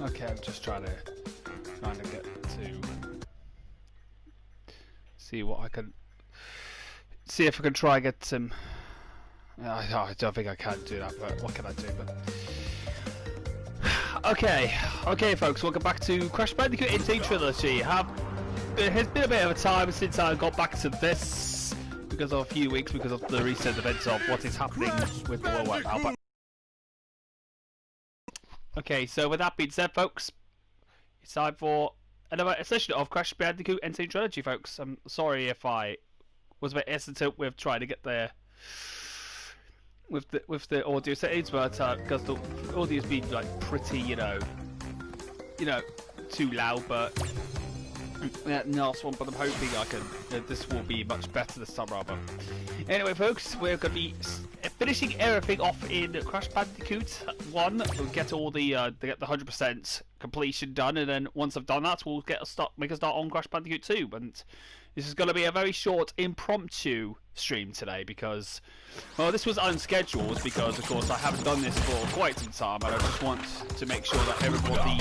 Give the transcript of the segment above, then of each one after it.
Okay, I'm just trying to get to see what I can see if I can try and get some. I don't think I can do that, but what can I do? But okay, folks, welcome back to Crash Bandicoot N.Sane Trilogy. It has been a bit of a time since I got back to this because of a few weeks because of the recent events of what is happening with the world right now. But okay, so with that being said, folks, it's time for another session of Crash Bandicoot N.Sane Trilogy, folks. I'm sorry if I was a bit hesitant with trying to get there with the audio settings, but because the audio's been like pretty, you know, too loud. But last one. But I'm hoping this will be much better this time around. But anyway, folks, we're going to be finishing everything off in Crash Bandicoot 1. We'll get all the 100% completion done, and then once I've done that, we'll make a start on Crash Bandicoot 2. And this is going to be a very short, impromptu stream today because, well, this was unscheduled because, of course, I haven't done this for quite some time, and I just want to make sure that everybody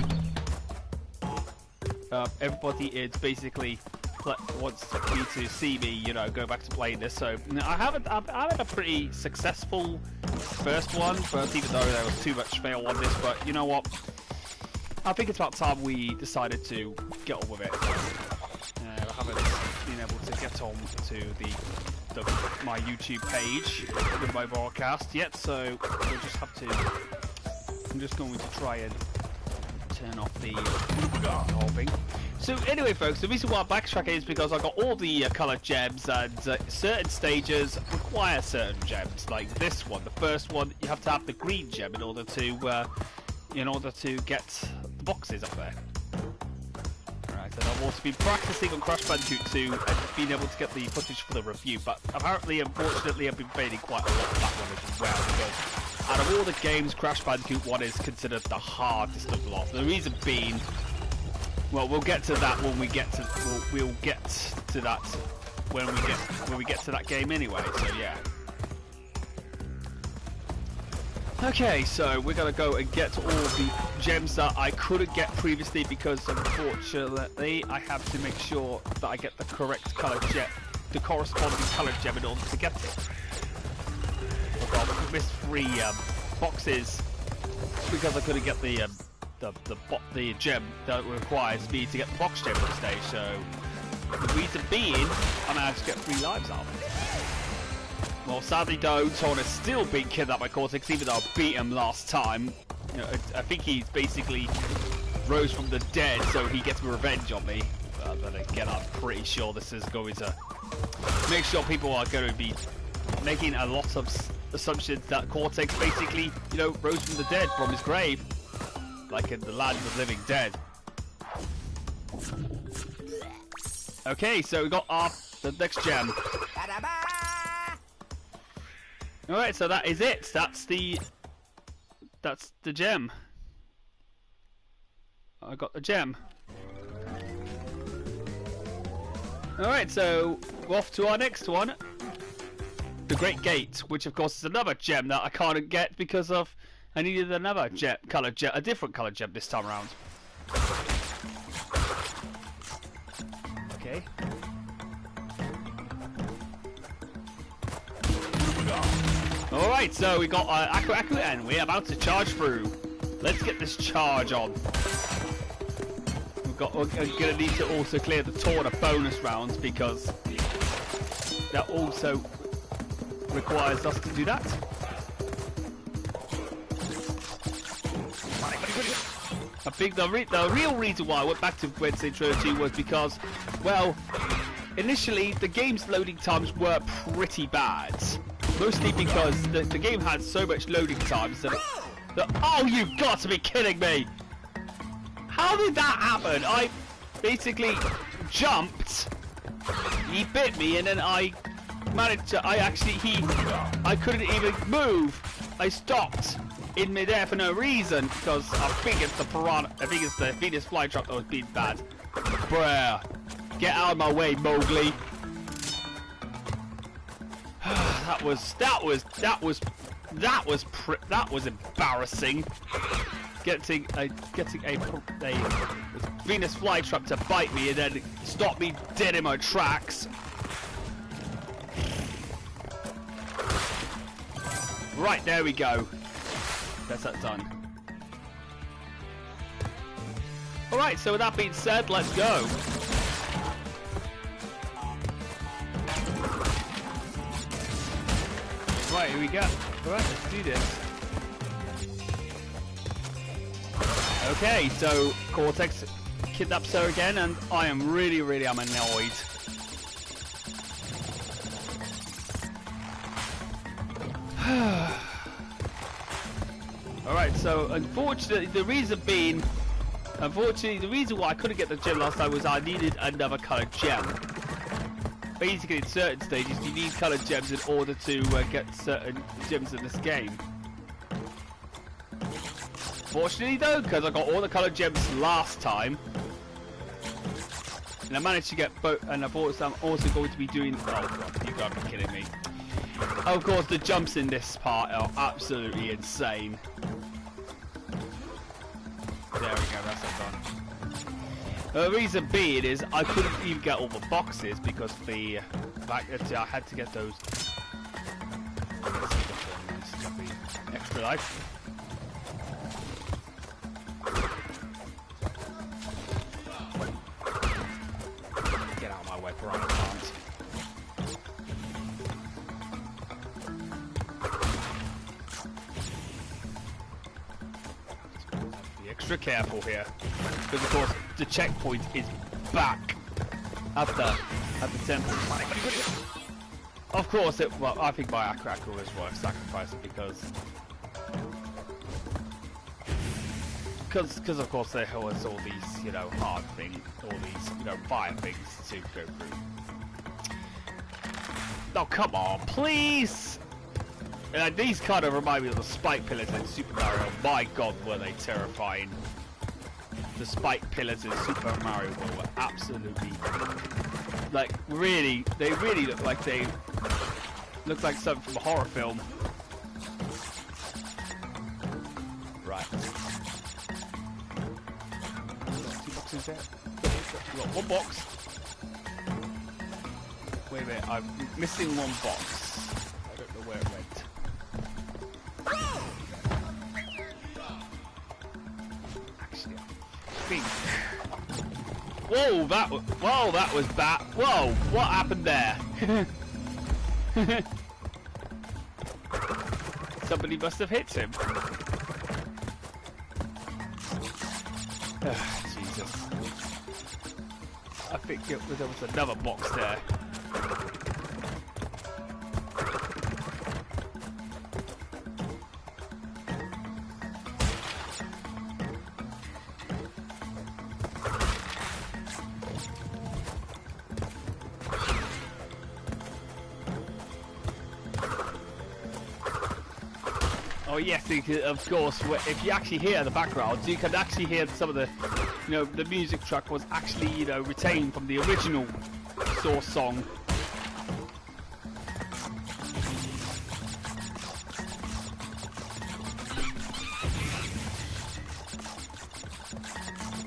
is basically wants me to see me, you know, go back to playing this. So I've had a pretty successful first one, but even though there was too much fail on this, but you know what? I think it's about time we decided to get on with it. I haven't been able to get on to my YouTube page with my broadcast yet, so we'll just have to. I'm just going to try and turn off the whole thing. So anyway, folks, the reason why I'm backtracking is because I got all the coloured gems, and certain stages require certain gems. Like this one, the first one, you have to have the green gem in order to get the boxes up there. Right, and I've also been practicing on Crash Bandicoot 2 and been able to get the footage for the review, but apparently, unfortunately, I've been failing quite a lot of that one as well, because out of all the games, Crash Bandicoot 1 is considered the hardest of the lot. The reason being, well, we'll get to that when we get to we'll get to that when we get to that game anyway. So yeah. Okay, so we're gonna go and get all the gems that I couldn't get previously because unfortunately I have to make sure that I get the correct colour gem, the corresponding colour gem in order to get it. I missed 3 boxes because I couldn't get the gem that requires me to get the box gem on stage. So the reason being, I managed to get 3 lives out of it. Well, sadly though, Torn has still been kidnapped by Cortex, even though I beat him last time. You know, I think he basically rose from the dead, so he gets revenge on me. But again, I'm pretty sure this is going to make sure people are going to be making a lot of assumptions that Cortex basically, you know, rose from the dead from his grave, like in the land of the living dead. Okay, so we got the next gem. Alright, so that is it. That's the gem. I got the gem. Alright, so we're off to our next one. The Great Gate, which of course is another gem that I can't get because of I needed another a different colored gem this time around. Okay. Alright, so we got Aku and we're about to charge through. Let's get this charge on. We're gonna need to also clear the Torna bonus rounds because that also requires us to do that. I think the real reason why I went back to N.Sane Trilogy was because, well, initially the game's loading times were pretty bad. Mostly because the game had so much loading times that oh, you've got to be kidding me! How did that happen? I basically jumped, he bit me, and then I managed to, I couldn't even move. I stopped in midair for no reason because I think it's the piranha, I think it's the Venus flytrap that was being bad. Bruh, get out of my way, Mowgli. that was embarrassing. getting a Venus flytrap to bite me and then stop me dead in my tracks. Right, there we go. That's that done. Alright, so with that being said, let's go. Right, here we go. Alright, let's do this. Okay, so Cortex kidnaps her again, and I am really annoyed. Alright, so unfortunately the reason why I couldn't get the gem last time was I needed another coloured gem. Basically, in certain stages, you need coloured gems in order to get certain gems in this game. Fortunately, though, because I got all the coloured gems last time, and I managed to get both, and I'm also going to be doing. Oh God, you gotta be kidding me! Of course, the jumps in this part are absolutely insane. There we go, that's it done. The reason being is I couldn't even get all the boxes because the fact that I had to get those extra life. Get out of my way, piranha plant. Be extra careful here, because of course the checkpoint is back at the temple. Of course, well, I think my Aku is worth sacrificing because of course there was all these, you know, hard things, all these, you know, fire things to go through. Oh, come on, please! And these kind of remind me of the spike pillars in Super Mario. My God, were they terrifying. The spike pillars in Super Mario World were absolutely, like, really, they really look like something from a horror film. Right. Two boxes there. You got one box. Wait a minute, I'm missing one box. I don't know where it went. Whoa, that was bad. Whoa, what happened there? Somebody must have hit him. Jesus. I think there was another box there. Oh yes, of course. If you actually hear the background, you can actually hear some of the, you know, the music track was actually, you know, retained from the original Source song.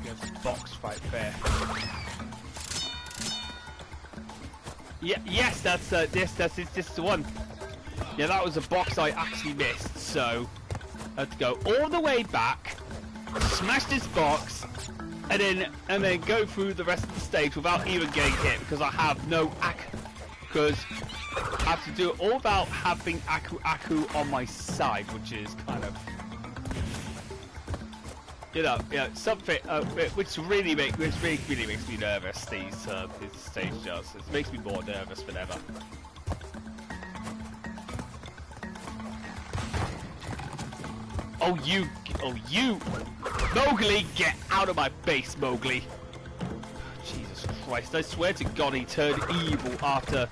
There's a box right there. Yeah, yes, that's this is the one. Yeah, that was a box I actually missed, so I had to go all the way back, smash this box, and then go through the rest of the stage without even getting hit because I have no Aku. Because I have to do it all without having Aku on my side, which is kind of, you know, something which really makes me nervous. This stage does. It makes me more nervous than ever. Oh you, Mowgli, get out of my base, Mowgli. Jesus Christ, I swear to God he turned evil after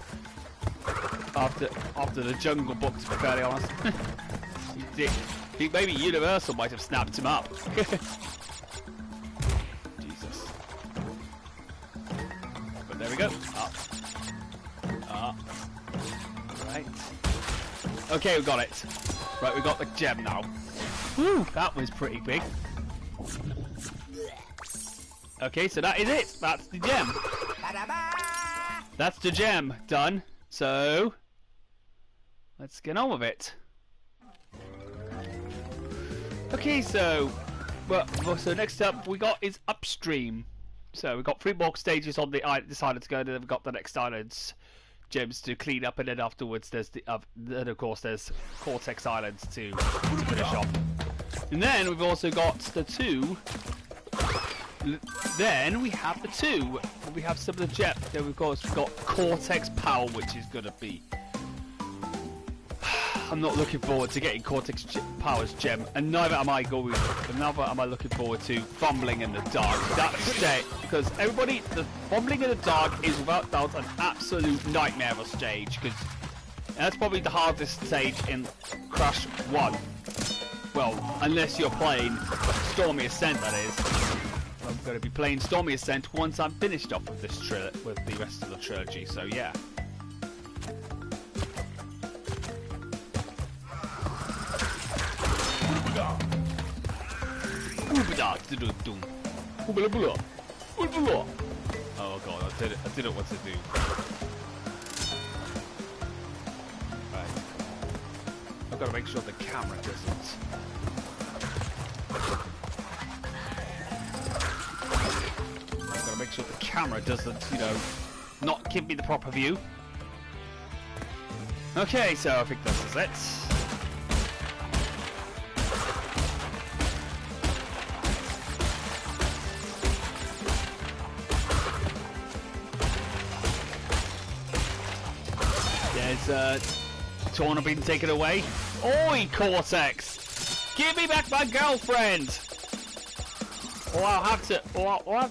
the Jungle Book, to be fairly honest. He did. I think maybe Universal might have snapped him up. Jesus. But there we go. Up. Up. Right. Okay, we got it. Right, we got the gem now. Whew, that was pretty big. Okay, so that is it. That's the gem. That's the gem done. So let's get on with it. Okay, so so next up we got is upstream. So we've got 3 more stages on the this island to go, and then we've got the next island's gems to clean up, and then afterwards there's then of course there's Cortex Islands to finish off. And then we've also got the 2. Then we have the 2. And we have some of the gems. Then we've got Cortex Power, which is gonna be. I'm not looking forward to getting Cortex Power's gem, and neither am I looking forward to fumbling in the dark. That's it, because everybody, the fumbling in the dark is without doubt an absolute nightmare of a stage, because that's probably the hardest stage in Crash 1. Well, unless you're playing Stormy Ascent, that is. I'm going to be playing Stormy Ascent once I'm finished off with this with the rest of the trilogy, so yeah. Oh god, I didn't want to do. Right. I've got to make sure the camera doesn't. I've got to make sure the camera doesn't, you know, not give me the proper view. Okay, so I think this is it. There's Torna being taken away. Oi, Cortex! Give me back my girlfriend! Or I'll have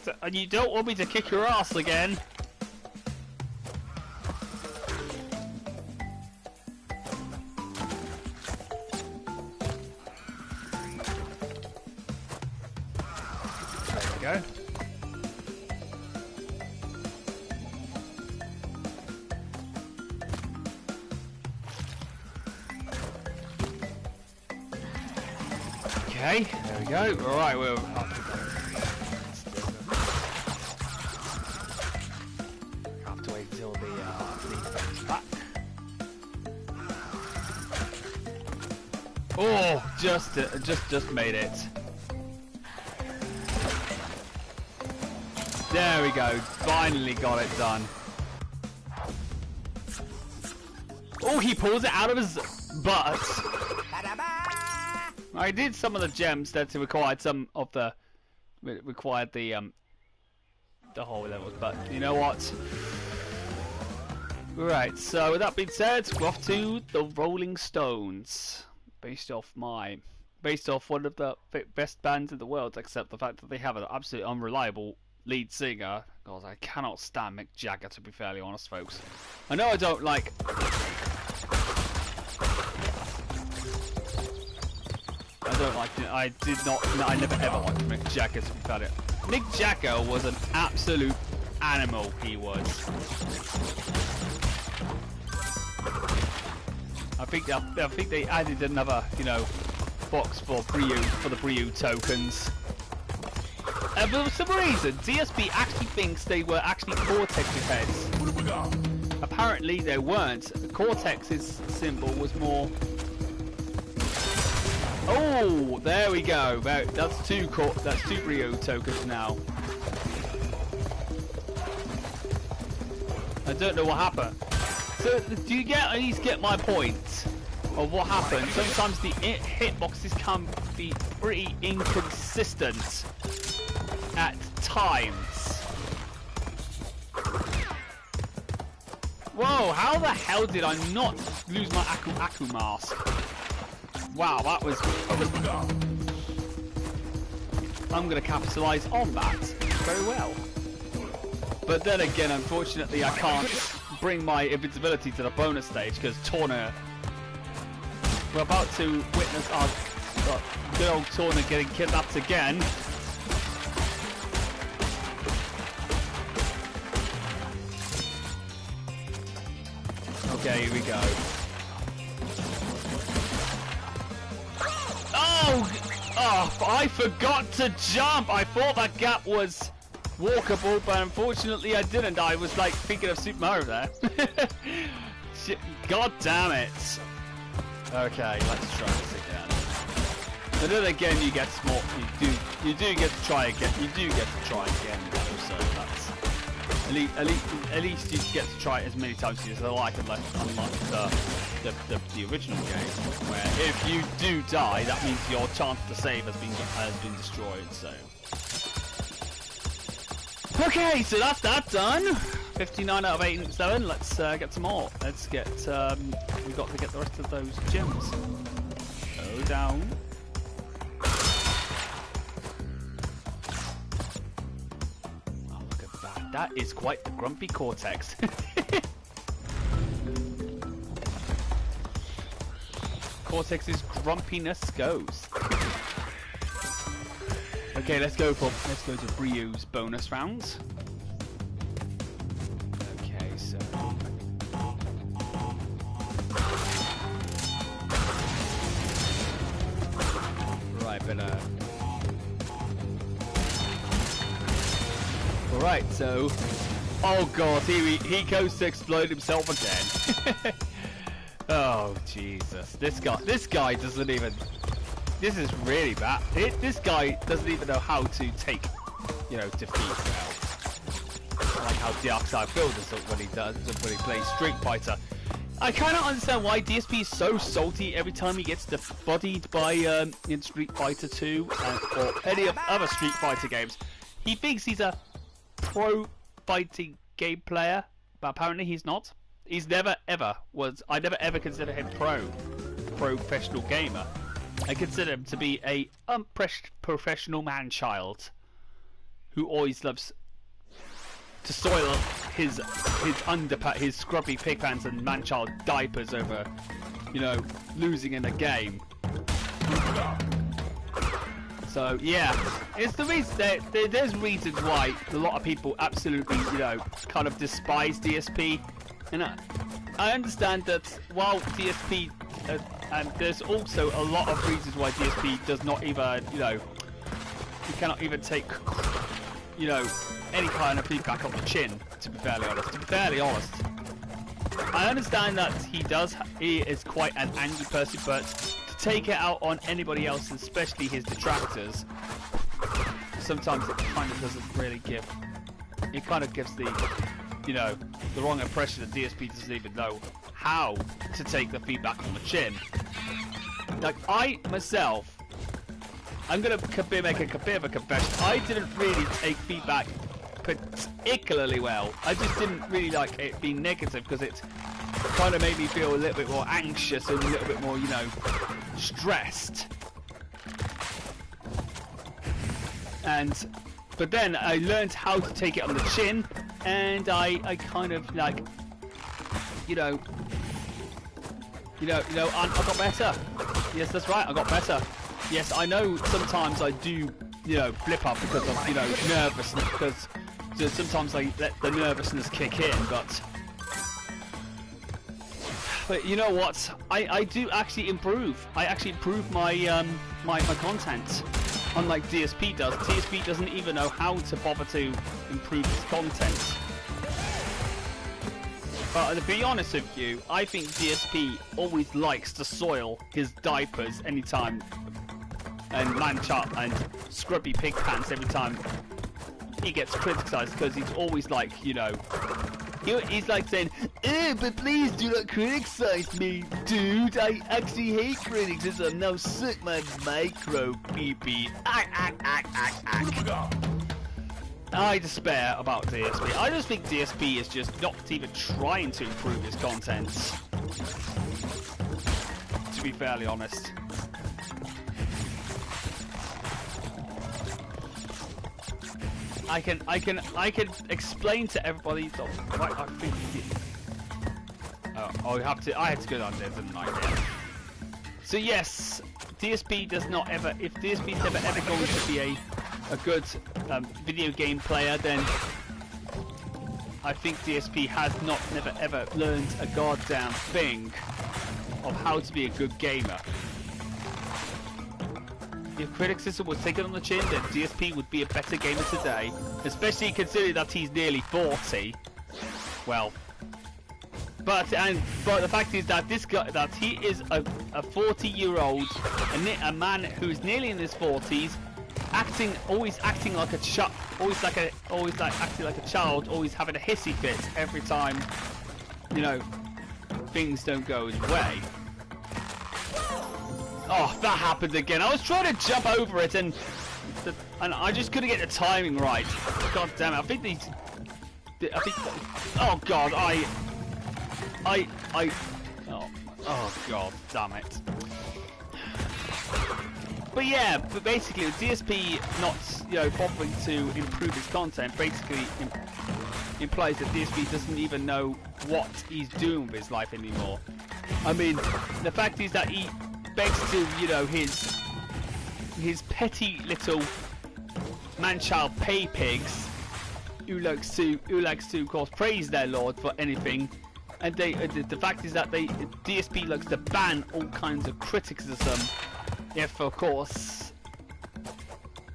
to, and you don't want me to kick your ass again. There we go. Okay, there we go. Alright, we'll have to wait until the comes back. Oh, just made it. There we go. Finally got it done. Oh, he pulls it out of his butt. I did some of the gems that required the whole levels, but you know what? Right, so with that being said, we're off to the Rolling Stones, based off one of the best bands in the world, except the fact that they have an absolutely unreliable lead singer. God, I cannot stand Mick Jagger, to be fairly honest, folks. I know I don't like. I never ever liked Mick Jagger, to be fair. Mick Jagger was an absolute animal, he was. I think they added another, you know, box for the Bryu tokens. But for some reason, DSP actually thinks they were actually Cortex's heads. Apparently they weren't. Cortex's symbol was more. Oh, there we go. That's two Bryu tokens now. I don't know what happened. So, do you at least get my point of what happened? Sometimes the hitboxes can be pretty inconsistent at times. Whoa, how the hell did I not lose my Aku mask? Wow, that was... I'm going to capitalise on that very well. But then again, unfortunately, I can't bring my invincibility to the bonus stage because Torna... We're about to witness our good old Torna getting kidnapped again. Okay, here we go. Oh, I forgot to jump! I thought that gap was walkable, but unfortunately I didn't. I was like thinking of Super Mario there. God damn it! Okay, let's try this again. But then again, you get small. You do get to try again. You do get to try again. So that's at least you get to try it as many times as you like, unlike the original game, where if you do die, that means your chance to save has been destroyed. So okay, so that's that done. 59 out of 87. Let's get some more. Let's get we got to get the rest of those gems. Go down. Oh, look at that. That is quite the grumpy cortex. Cortex's grumpiness goes. Okay, let's go to Brio's bonus rounds. Okay, so right, better. All right, so oh god, he goes to explode himself again. Oh Jesus, this guy doesn't even. This is really bad. This guy doesn't even know how to take, defeat well. Like how Darkside Phil does when he plays Street Fighter. I kind of understand why DSP is so salty every time he gets bodied by in Street Fighter 2 or any of other Street Fighter games. He thinks he's a pro fighting game player, but apparently he's not. He's never ever was. I never ever consider him professional gamer. I consider him to be a unprofessional man-child who always loves to soil his scrubby pig pants and man-child diapers over, losing in a game. So yeah, it's the reason there's reasons why a lot of people absolutely, kind of despise DSP, and I understand that while DSP. And there's also a lot of reasons why DSP does not even, he cannot even take, any kind of feedback on the chin, to be fairly honest. I understand that he is quite an angry person, but to take it out on anybody else, especially his detractors, sometimes it kind of doesn't really it kind of gives the wrong impression that DSP doesn't even know how to take the feedback on the chin. Like I myself, I'm gonna make a bit of a confession. I didn't really take feedback particularly well. I just didn't really like it being negative because it kind of made me feel a little bit more anxious and a little bit more, stressed. But then I learned how to take it on the chin, and I kind of like, I got better. Yes, that's right, I got better. Yes, I know sometimes I do, flip up because of, nervousness, because sometimes I let the nervousness kick in, but you know what? I do actually improve. I actually improve my my content. Unlike DSP does. DSP doesn't even know how to bother to improve his content. But to be honest with you, I think DSP always likes to soil his diapers anytime, and man-chop and scrubby pig pants every time he gets criticised, because he's always like, he's like saying, but please do not criticize me, dude. I actually hate criticism. Now suck my micro pee-pee. I despair about DSP. I just think DSP is just not even trying to improve his content, to be fairly honest. I can explain to everybody that what I think he did. I had to go down there, didn't I? Yeah. So yes, DSP does not ever. If DSP is never ever going to be a good video game player, then I think DSP has never ever learned a goddamn thing of how to be a good gamer. if criticism was taken on the chin, then DSP would be a better gamer today, especially considering that he's nearly 40. Well, but the fact is that this guy, that he is a 40-year-old, a man who's nearly in his 40s, always acting like a child, always acting like a child, always having a hissy fit every time, you know, things don't go his way. Oh, that happened again. I was trying to jump over it and I just couldn't get the timing right. God damn it! Oh God, oh God, damn it. But yeah, but basically, with DSP not, you know, bothering to improve his content, basically implies that DSP doesn't even know what he's doing with his life anymore. I mean, the fact is that he begs to, you know, his petty little man-child pay pigs, who likes to, of course, praise their lord for anything. And the fact is that DSP likes to ban all kinds of criticism. If, of course,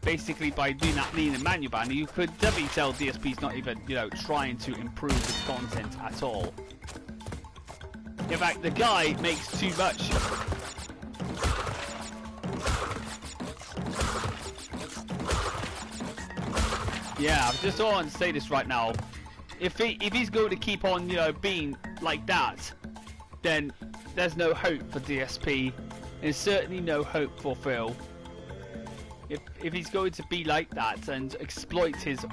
basically by doing that mean and manual ban, you could definitely tell DSP's not even, you know, trying to improve his content at all. In fact, the guy makes too much. Yeah, I just don't want to say this right now. If he's going to keep on, you know, being like that, then there's no hope for DSP. There's certainly no hope for Phil. If he's going to be like that and exploit his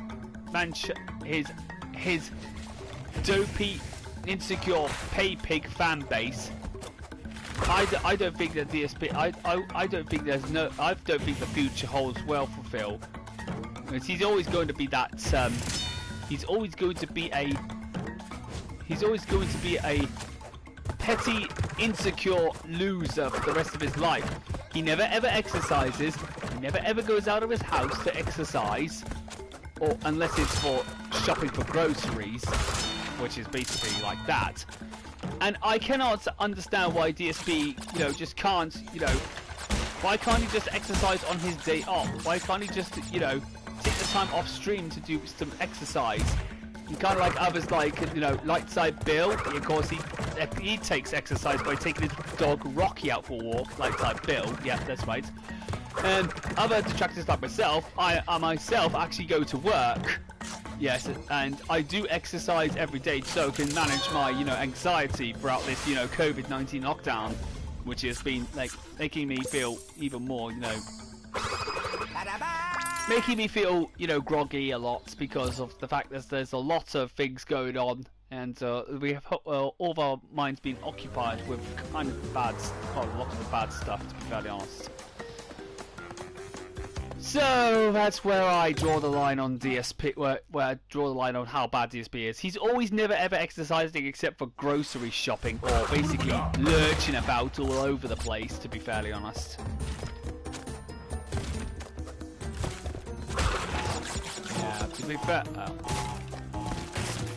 dopey, insecure pay pig fan base, I don't think that DSP. I don't think the future holds well for Phil. Because he's always going to be that. He's always going to be a petty, insecure loser for the rest of his life. He never ever exercises. He never ever goes out of his house to exercise, or unless it's for shopping for groceries, which is basically like that. And I cannot understand why DSP, you know, just can't, you know, why can't he just exercise on his day off? Why can't he just, you know, take the time off stream to do some exercise? And kind of like others, like, you know, Lightside Bill. Of course, he takes exercise by taking his dog Rocky out for a walk. Lightside Bill, yeah, that's right. And other detractors like myself, I myself actually go to work. Yes, and I do exercise every day so I can manage my, you know, anxiety throughout this, you know, COVID-19 lockdown, which has been like making me feel even more, you know, making me feel, you know, groggy a lot because of the fact that there's a lot of things going on, and we have all of our minds being occupied with kind of bad, well, lots of bad stuff, to be fairly honest. So that's where I draw the line on DSP, where I draw the line on how bad DSP is. He's always never ever exercising except for grocery shopping, or basically lurching about all over the place, to be fairly honest. Yeah, to be fair.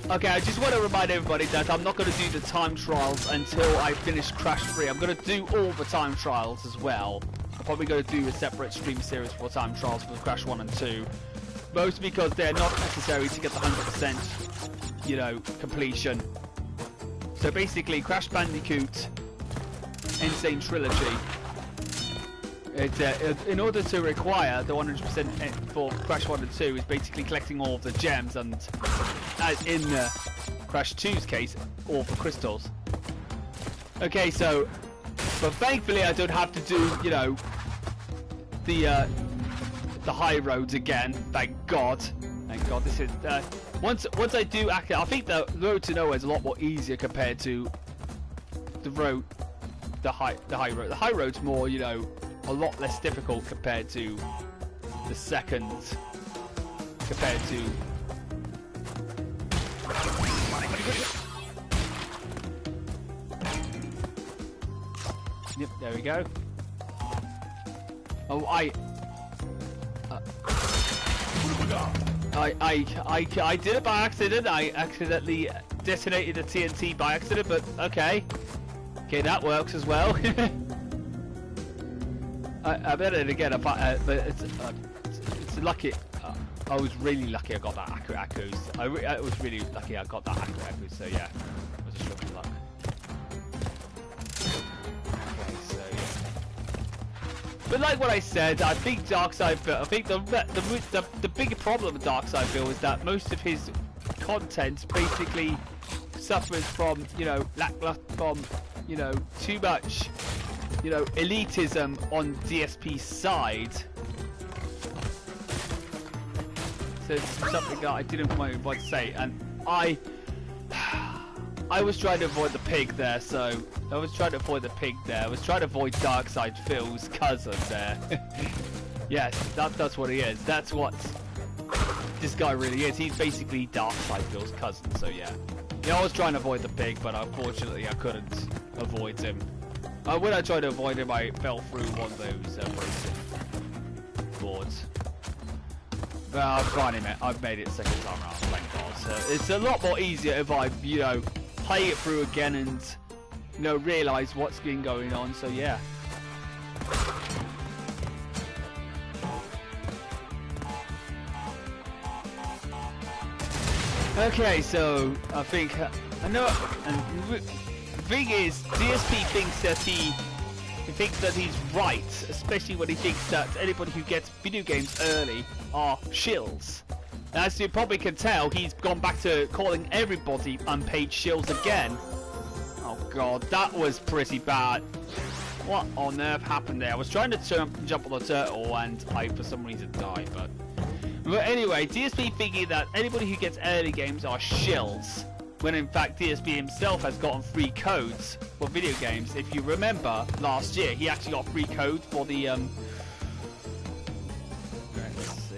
Okay, I just want to remind everybody that I'm not going to do the time trials until I finish Crash 3. I'm going to do all the time trials as well. I'm probably going to do a separate stream series for time trials for Crash 1 and 2. Mostly because they're not necessary to get the 100%, you know, completion. So basically, Crash Bandicoot N.Sane Trilogy. In order to require the 100% for Crash 1 and 2 is basically collecting all of the gems, and as in Crash 2's case, all the crystals. Okay, so, but thankfully I don't have to do, you know, the high roads again. Thank God. Thank God. This is once I do, actually, I think the road to nowhere is a lot more easier compared to the road, the high road. The high road's more, you know, a lot less difficult compared to the second, compared to... Yep, there we go. Oh, I did it by accident. I accidentally detonated a TNT by accident, but okay. Okay, that works as well. I bet it again, but it's lucky. I was really lucky I got that accurate echoes. I was really lucky I got that accurate echoes, so yeah. It was a stroke of luck. Okay, so yeah. But like what I said, I think Darkside Bill, I think the bigger problem with Darkside Bill is that most of his content basically suffers from, you know, from, you know, too much, you know, elitism on DSP's side. So it's something that I didn't want to say, and I was trying to avoid the pig there, so I was trying to avoid the pig there. I was trying to avoid Darkside Phil's cousin there. Yes, that's what he is. That's what this guy really is. He's basically Darkside Phil's cousin, so yeah. Yeah, I was trying to avoid the pig, but unfortunately I couldn't avoid him. When I tried to avoid him, I fell through one of those racing boards. But I've made it second time around, thank God. So it's a lot more easier if I, you know, play it through again and, you know, realise what's been going on, so yeah. Okay, so I think I know. And the thing is, DSP thinks that he's right, especially when he thinks that anybody who gets video games early are shills. As you probably can tell, he's gone back to calling everybody unpaid shills again. Oh God, that was pretty bad. What on earth happened there? I was trying to jump on the turtle and I, for some reason, died, but anyway, DSP thinking that anybody who gets early games are shills, when in fact DSP himself has gotten free codes for video games. If you remember, last year he actually got free code for the let's see.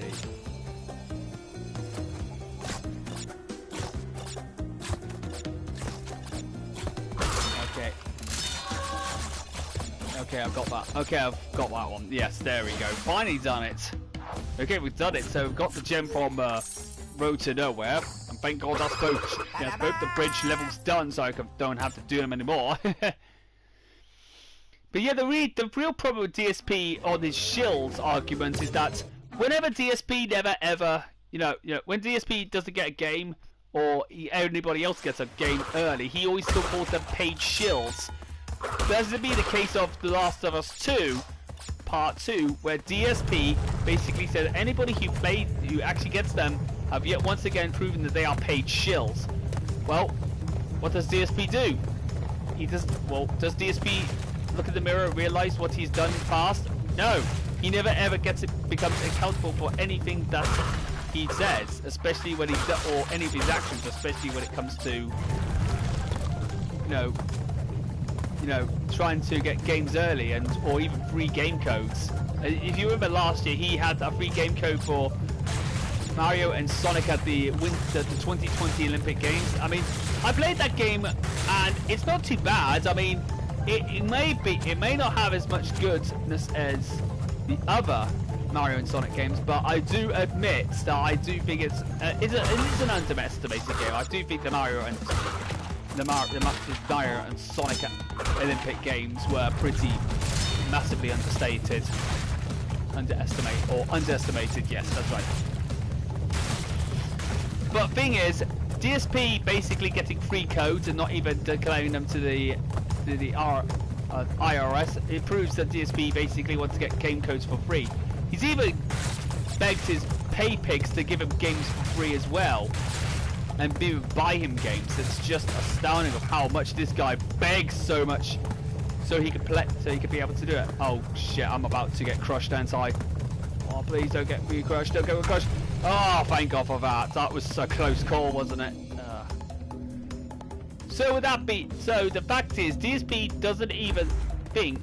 Okay, I've got that. Okay, I've got that one. Yes, there we go. Finally done it. Okay, we've done it. So we've got the gem from Road to Nowhere, and thank God that's both the bridge levels done, so I don't have to do them anymore. But yeah, the real problem with DSP on his shills argument is that whenever DSP never ever, you know, when DSP doesn't get a game or anybody else gets a game early, he always still calls them paid shills. That's to be the case of The Last of Us 2. Part 2, where DSP basically said anybody who actually gets them have yet once again proven that they are paid shills. Well, what does DSP do? Does DSP look in the mirror and realise what he's done in the past? No, he never ever becomes accountable for anything that he says, especially when or any of his actions, especially when it comes to, you know, trying to get games early or even free game codes. If you remember last year, he had a free game code for Mario and Sonic at the 2020 Olympic Games. I mean, I played that game and it's not too bad. I mean, it may not have as much goodness as the other Mario and Sonic games, but I do admit that I do think it is an underestimated game. I do think the Mario and Sonic Olympic Games were pretty massively underestimated. Yes, that's right. But thing is, DSP basically getting free codes and not even declaring them to the IRS, it proves that DSP basically wants to get game codes for free. He's even begged his pay pigs to give him games for free as well, and buy him games. It's just astounding of how much this guy begs so much so he could be able to do it. Oh shit, I'm about to get crushed inside. Oh, please don't get me crushed, don't get me crushed. Oh, thank God for that. That was a close call, wasn't it? So with that so the fact is, DSP doesn't even think,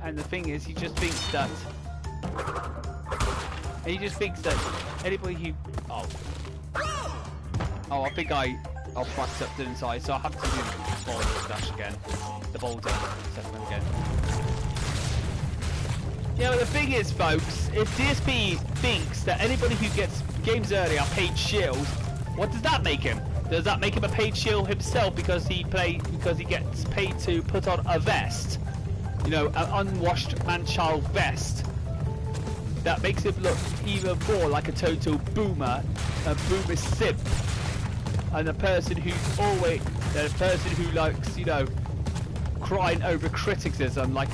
and the thing is, he just thinks that anybody who, I think I fucked up, didn't I? So I have to do the boulder dash again. The boulder segment again. Yeah, but the thing is, folks, if DSP thinks that anybody who gets games early are paid shills, what does that make him? Does that make him a paid shill himself because he gets paid to put on a vest? you know, an unwashed man-child vest that makes him look even more like a total boomer, a boomer simp, and a person who's always, a person who likes, you know, crying over criticism like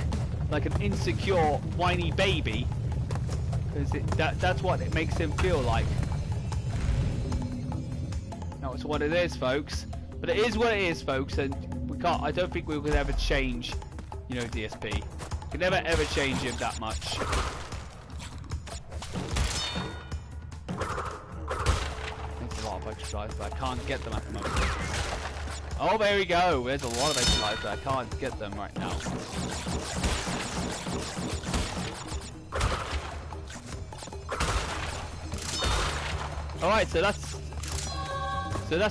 an insecure, whiny baby. Because that's what it makes him feel like. That's what it is, folks. But it is what it is, folks, and we can't. I don't think we could ever change, you know, DSP. We can never ever change him that much. There's a lot of extra lives, but I can't get them at the moment. Oh, there we go. There's a lot of extra lives, but I can't get them right now. All right, so that's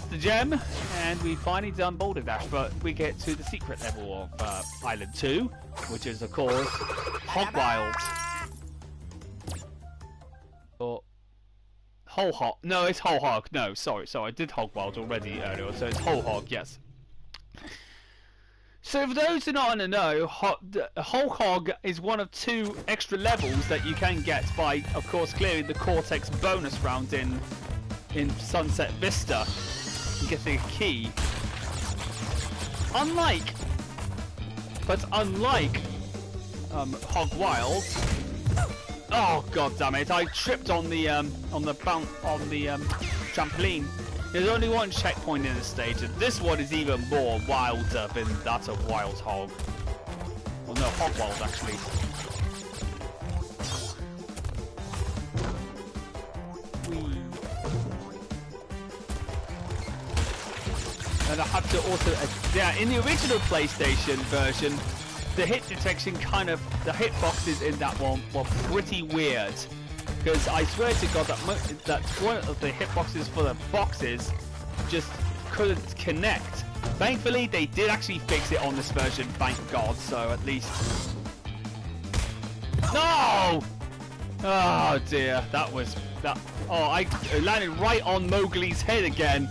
the gem, and we finally done Boulder Dash, but we get to the secret level of Island 2, which is, of course, Hog Wild. Or Whole Hog. No, it's Whole Hog. No, sorry, I did Hog Wild already earlier, so it's Whole Hog, yes. So for those who don't know, Whole Hog is one of 2 extra levels that you can get by, of course, clearing the Cortex bonus round in Sunset Vista and getting a key. Unlike Hog Wild. Oh god damn it! I tripped on the trampoline. There's only one checkpoint in the stage, and this one is even more wilder than that of Wild Hog. Well, no, Hog Wild actually. And I have to also, yeah, in the original PlayStation version, the hit detection the hitboxes in that one were pretty weird. Because I swear to God that one of the hitboxes for the boxes just couldn't connect. Thankfully, they did actually fix it on this version, thank God, so at least... No! Oh dear, that... Oh, I landed right on Mowgli's head again.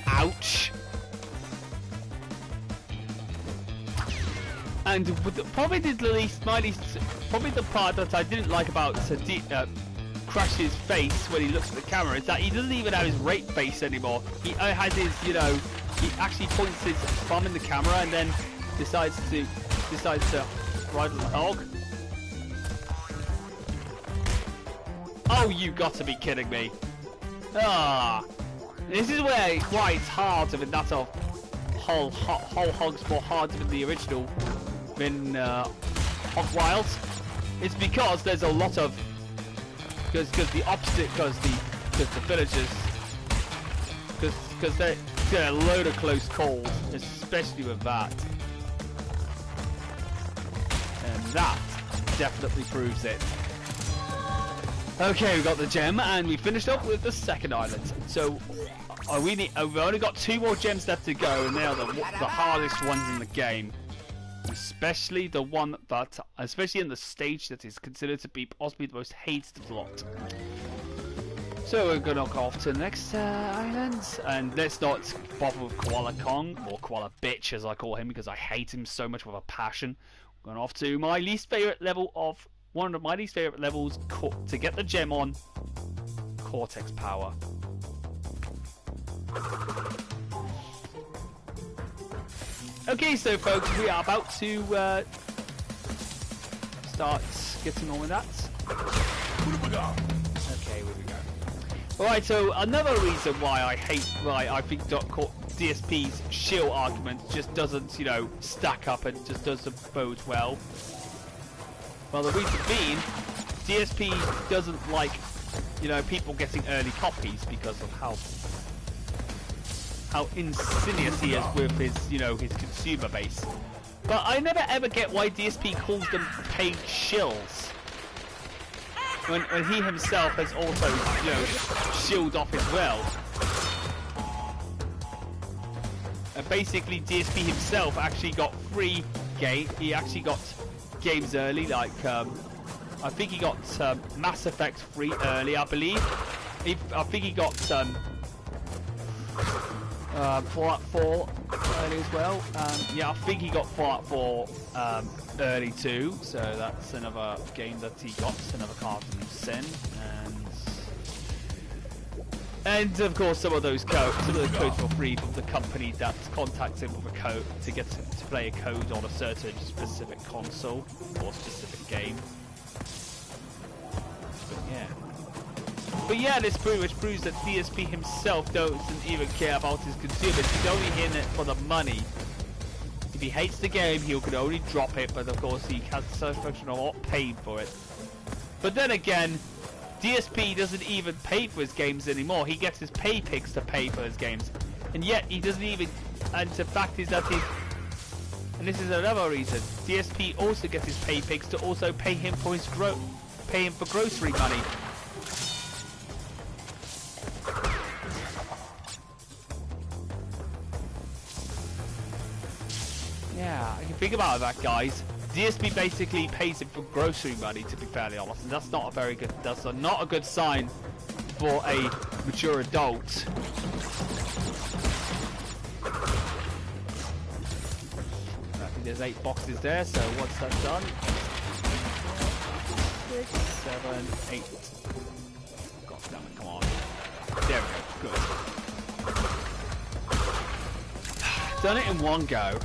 Ouch. And probably the part that I didn't like about Crash's face when he looks at the camera is that he doesn't even have his rape face anymore. He has his, you know, he actually points his thumb in the camera and then decides to ride on the hog. Oh, you got to be kidding me! Ah, this is why it's harder than that of Whole Hog's more harder than the original. In Hog Wild, it's because there's a lot of because the villagers because they get a load of close calls, especially with that, and that definitely proves it. Okay, we got the gem, and we finished up with the second island. So we've only got 2 more gems left to go, and they are the hardest ones in the game. Especially the one that, especially in the stage that is considered to be possibly the most hated of the lot. So we're gonna go off to the next island, and let's not bother with Koala Kong, or Koala Bitch as I call him, because I hate him so much with a passion. We're going off to my least favorite level of one of my least favorite levels to get the gem on, Cortex Power. Okay, so folks, we are about to start getting on with that. Okay, here we go. Alright, so another reason why I think DSP's shield argument just doesn't, you know, stack up and just doesn't bode well. Well, the reason being, DSP doesn't like, you know, people getting early copies because of how insidious he is with his, you know, his consumer base. But I never ever get why DSP calls them paid shills when he himself has also, you know, shilled off as well. And basically DSP himself actually got free game. He actually got games early, like I think he got Mass Effect free early, I believe. I think he got Fallout 4 early as well. Yeah, I think he got fought for early too, so that's another game that he got, another card from Sin, and of course some of the codes for free from the company that contacts him with a code to get to play a code on a certain specific console or specific game. But yeah, this pretty much proves that DSP himself doesn't even care about his consumers. He's only in it for the money. If he hates the game, he could only drop it, but of course he has the satisfaction of not paying for it. But then again, DSP doesn't even pay for his games anymore. He gets his pay picks to pay for his games. And yet he doesn't even... And the fact is that he... And this is another reason. DSP also gets his pay picks to also pay him for his pay him for grocery money. Yeah, you can think about that, guys. DSP basically pays him for grocery money, to be fairly honest, and that's not a very good. That's not a good sign for a mature adult. I think there's 8 boxes there, so once that's done, 6, 7, 8. God damn it! Come on. There we go. Good. Done it in one go.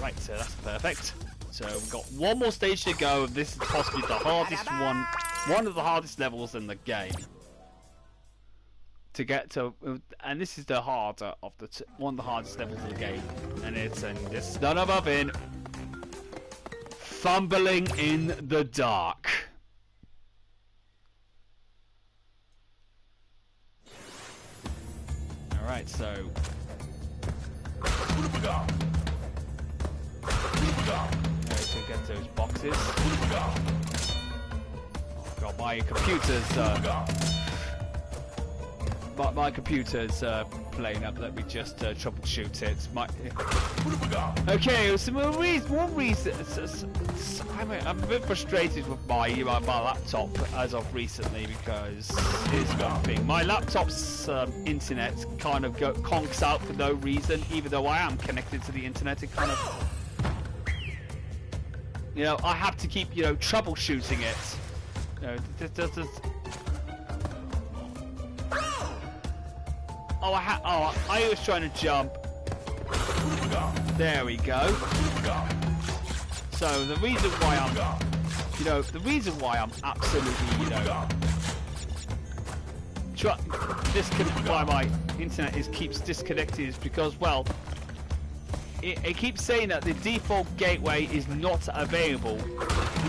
Right, so that's perfect. So we've got one more stage to go. This is possibly the hardest one of the hardest levels in the game to get to, and this is the harder of the one of the hardest levels of the game, and it's none other than fumbling in the dark. All right, so. To get those boxes. Oh god, my computer's playing up. Let me just troubleshoot it. Okay, so one reason I'm a bit frustrated with my laptop as of recently, because here's one thing. My laptop's internet kind of conks out for no reason, even though I am connected to the internet. It kind of, you know, I have to keep, you know, troubleshooting it. You know, I was trying to jump. There we go. So the reason why I'm absolutely, you know, why my internet keeps disconnected is because, well, it keeps saying that the default gateway is not available.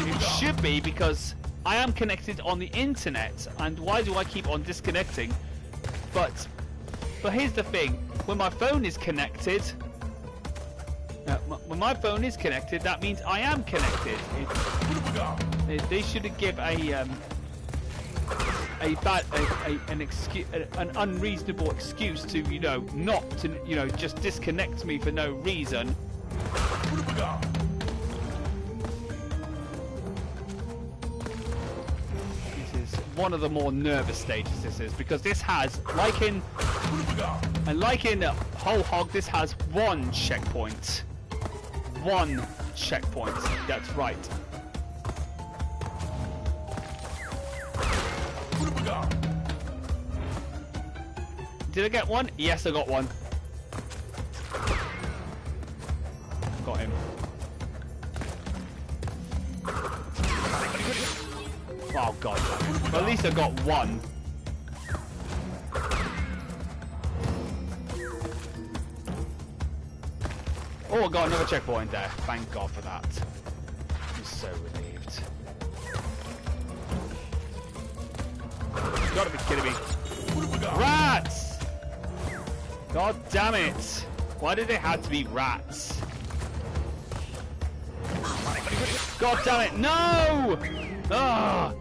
It should be, because I am connected on the internet, and why do I keep on disconnecting? But here's the thing: when my phone is connected, that means I am connected. They should give an unreasonable excuse to, you know, not to, you know, just disconnect me for no reason. This is one of the more nervous stages. This is because this has, like in Whole Hog, this has one checkpoint. One checkpoint. That's right. Did I get one? Yes, I got one. Got him. Oh god. Well, at least I got one. Oh, I got another checkpoint there. Thank God for that. I'm so relieved. You gotta be kidding me. Rats! God damn it! Why did it have to be rats? God damn it! No! Ah!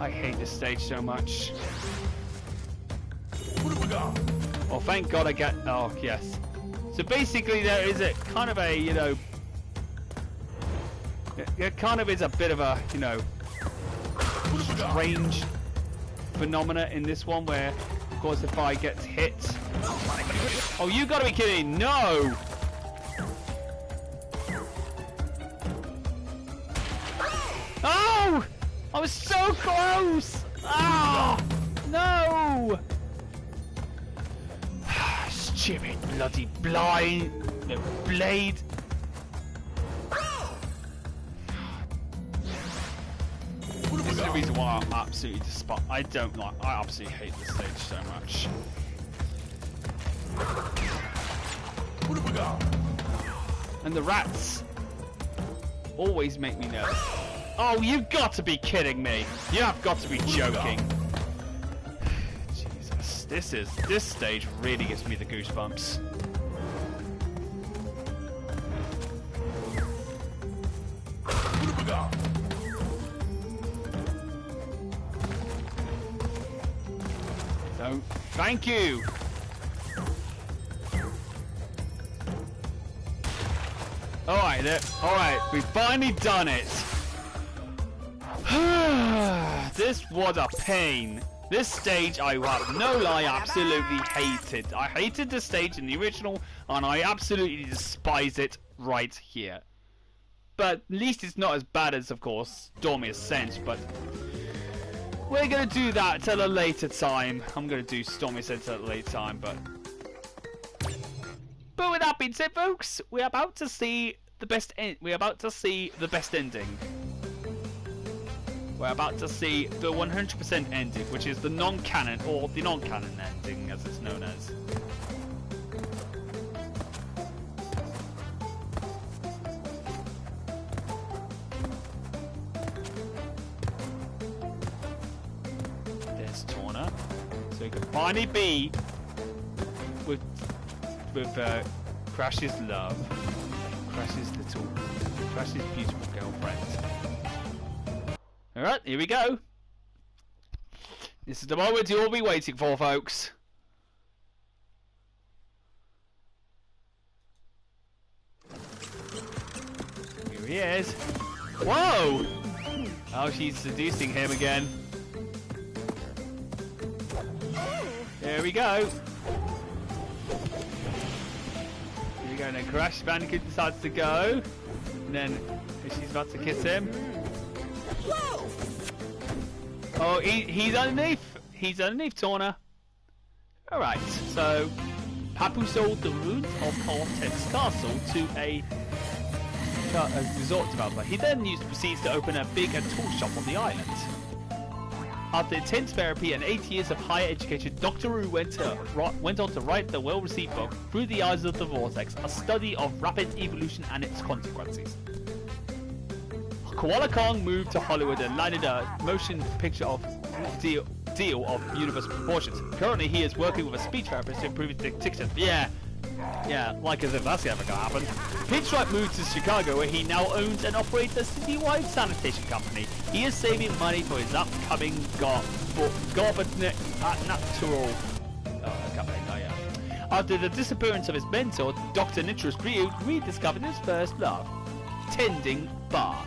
I hate this stage so much. Oh, thank God I get. Oh, yes. So basically, there is a kind of a, you know, it kind of is a bit of a, you know, strange phenomena in this one, where, of course, if I get hit, Oh, you gotta be kidding! No! Oh! I was so close! Ah! No! Stupid bloody blind blade. This is the reason why I absolutely despise. I absolutely hate this stage so much. What have we got? And the rats always make me nervous. Oh, you've got to be kidding me! You have got to be joking. Jesus, this stage really gives me the goosebumps. What have we got? So, thank you. Alright, we've finally done it. This was a pain. This stage, I have no lie, absolutely hated. I hated this stage in the original, and I absolutely despise it right here. But at least it's not as bad as, of course, Stormy Ascent, but we're going to do that at a later time. I'm going to do Stormy Ascent at a later time, but with that being said, folks, we're about to see the best ending. We're about to see the 100% ending, which is the non-canon, or the non-canon ending, as it's known as. There's Torna, so he can finally be with Crash's love, Crash's beautiful girlfriend. Alright, here we go. This is the moment you'll all be waiting for, folks. Here he is. Whoa! Oh, she's seducing him again. There we go. Here we go, and then Crash Bandicoot decides to go. And then she's about to kiss him. Whoa! Oh, he's underneath. He's underneath Torna. Alright, so Papu sold the ruins of Cortex Castle to a resort developer. He then proceeds to open a big tool shop on the island. After intense therapy and 8 years of higher education, Dr. Wu went on to write the well-received book, Through the Eyes of the Vortex, a study of rapid evolution and its consequences. Koala Kong moved to Hollywood and landed a motion picture deal of universal proportions. Currently, he is working with a speech therapist to improve his diction. Yeah, like as if that's ever gonna happen. Pinstripe moved to Chicago, where he now owns and operates a citywide sanitation company. He is saving money for his upcoming natural company. After the disappearance of his mentor, Dr. Nitrous Ryu rediscovered his first love, tending bar.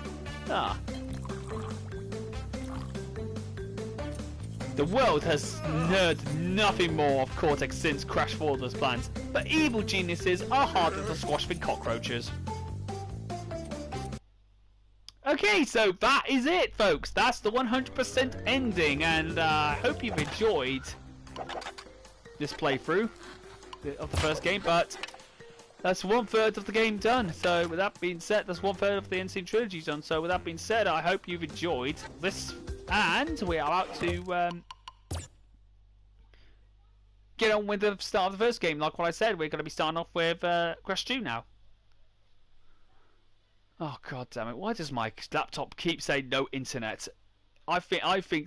The world has heard nothing more of Cortex since Crash foiled his plans, but evil geniuses are harder to squash than cockroaches. Okay, so that is it, folks. That's the 100% ending, and I hope you've enjoyed this playthrough of the first game, but that's 1/3 of the game done. So with that being said, that's 1/3 of the N.Sane Trilogy done. So with that being said, I hope you've enjoyed this, and we are about to get on with the start of the first game. Like what I said, we're going to be starting off with Crash 2 now. Oh god damn it! Why does my laptop keep saying no internet? I think it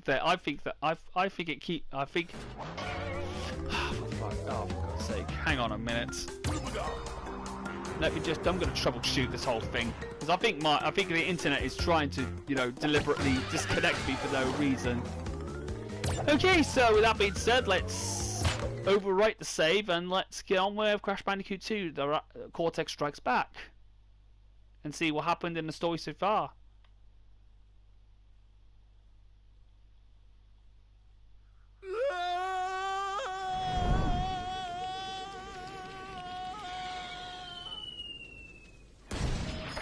keep. Oh, for God's sake! Hang on a minute. Let me just. I'm going to troubleshoot this whole thing because I think the internet is trying to, deliberately disconnect me for no reason. Okay, so with that being said, let's overwrite the save and let's get on with Crash Bandicoot 2: The Cortex Strikes Back, and see what happened in the story so far.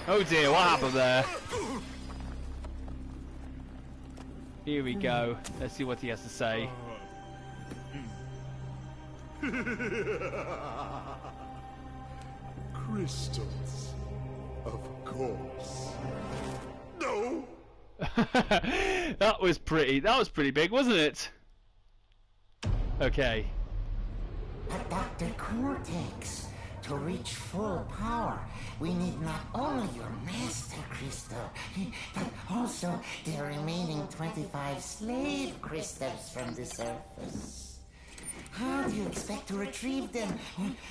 Oh dear, what happened there? Here we go. Let's see what he has to say. Crystals, of course. No. That was pretty big, wasn't it? Okay. But Dr. Cortex, to reach full power, we need not only your master crystal, but also the remaining 25 slave crystals from the surface. How do you expect to retrieve them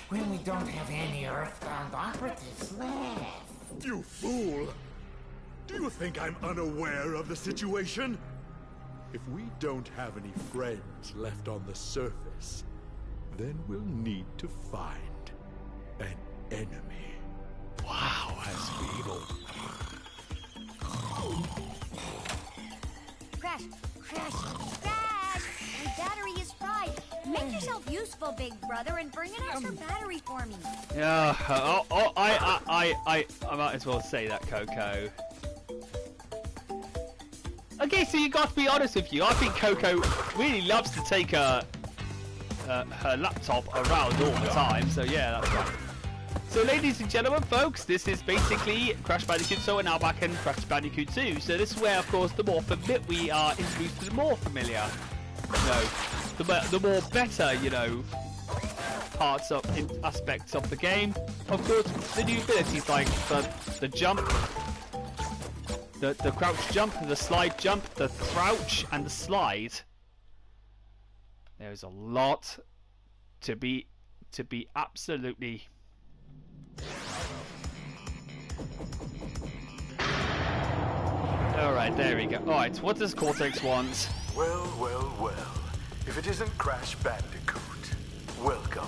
when we don't have any Earthbound operatives left? You fool! Do you think I'm unaware of the situation? If we don't have any friends left on the surface, then we'll need to find an enemy. Wow, that's evil. Crash! Crash! Crash! My battery is fried. Make yourself useful, big brother, and bring an extra battery for me. Yeah. I might as well say that, Coco. Okay, so you got to be honest with you. I think Coco really loves to take her laptop around all the time. So yeah, that's right. So ladies and gentlemen, folks, this is basically Crash Bandicoot. So we're now back in Crash Bandicoot 2. So this is where, of course, we are introduced to the more familiar, the more better, parts of aspects of the game. Of course, the new abilities like the jump, the crouch jump, the slide jump, the crouch, and the slide. There's a lot to be absolutely. Alright, there we go. Alright, what does Cortex want? Well, well, well. If it isn't Crash Bandicoot, welcome.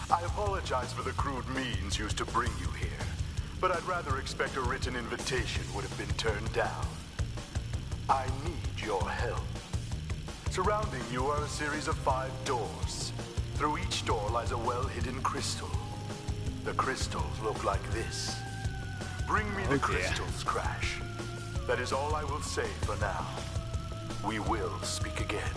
I apologize for the crude means used to bring you here, but I'd rather expect a written invitation would have been turned down. I need your help. Surrounding you are a series of 5 doors. Through each door lies a well-hidden crystal. The crystals look like this. Bring me the crystals, Crash. That is all I will say for now. We will speak again.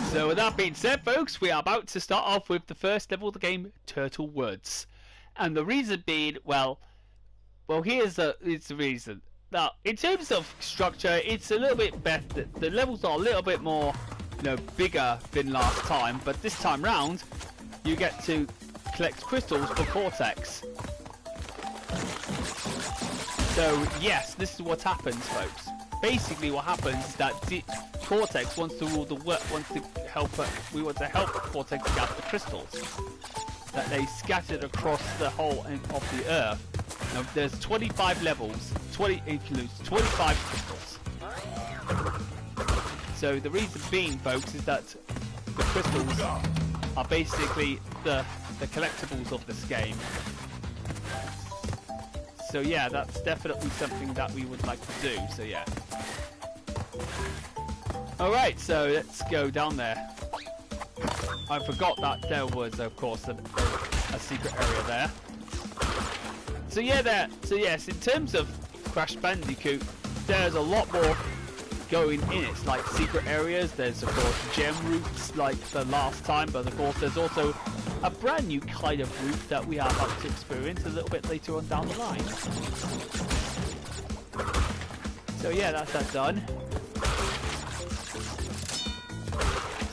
So with that being said, folks, we are about to start off with the first level of the game, Turtle Woods. And the reason being, well, here's the reason. Now, in terms of structure, it's a little bit better. The levels are a little bit more, bigger than last time. But this time round, you get to collect crystals for Cortex. So yes, this is what happens, folks. Basically, what happens is that Cortex wants to rule the world. We want to help Cortex gather the crystals that they scattered across the whole of the Earth. Now, there's 25 levels. Includes 25 crystals. So the reason being, folks, is that the crystals are basically the collectibles of this game. So yeah, that's definitely something that we would like to do. So yeah. Alright, so let's go down there. I forgot that there was, of course, a secret area there. So yeah, yes, in terms of Crash Bandicoot, there's a lot more going in it. Like secret areas, there's of course gem routes like the last time, but of course there's also a brand new kind of route that we are about to experience a little bit later on down the line. So yeah, that's that done.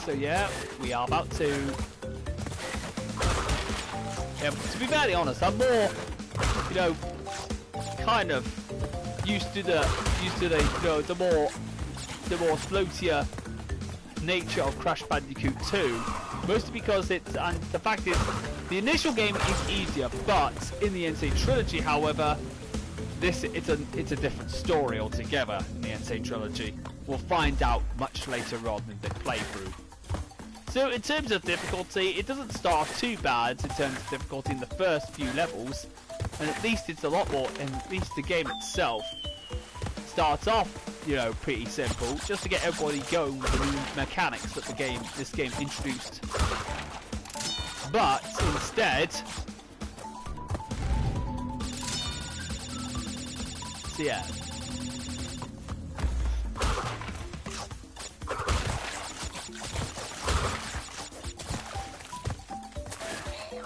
So yeah, we are about to. Yeah, to be very honest, I'm more, kind of used to the the more floatier nature of Crash Bandicoot 2. Mostly because the fact is, the initial game is easier, but in the N.Sane Trilogy, however, it's a different story altogether in the N.Sane Trilogy. We'll find out much later on in the playthrough. So in terms of difficulty, it doesn't start too bad in terms of difficulty in the first few levels, and at least it's a lot more, and at least the game itself starts off, pretty simple, just to get everybody going with the new mechanics that this game introduced. But instead, So yeah.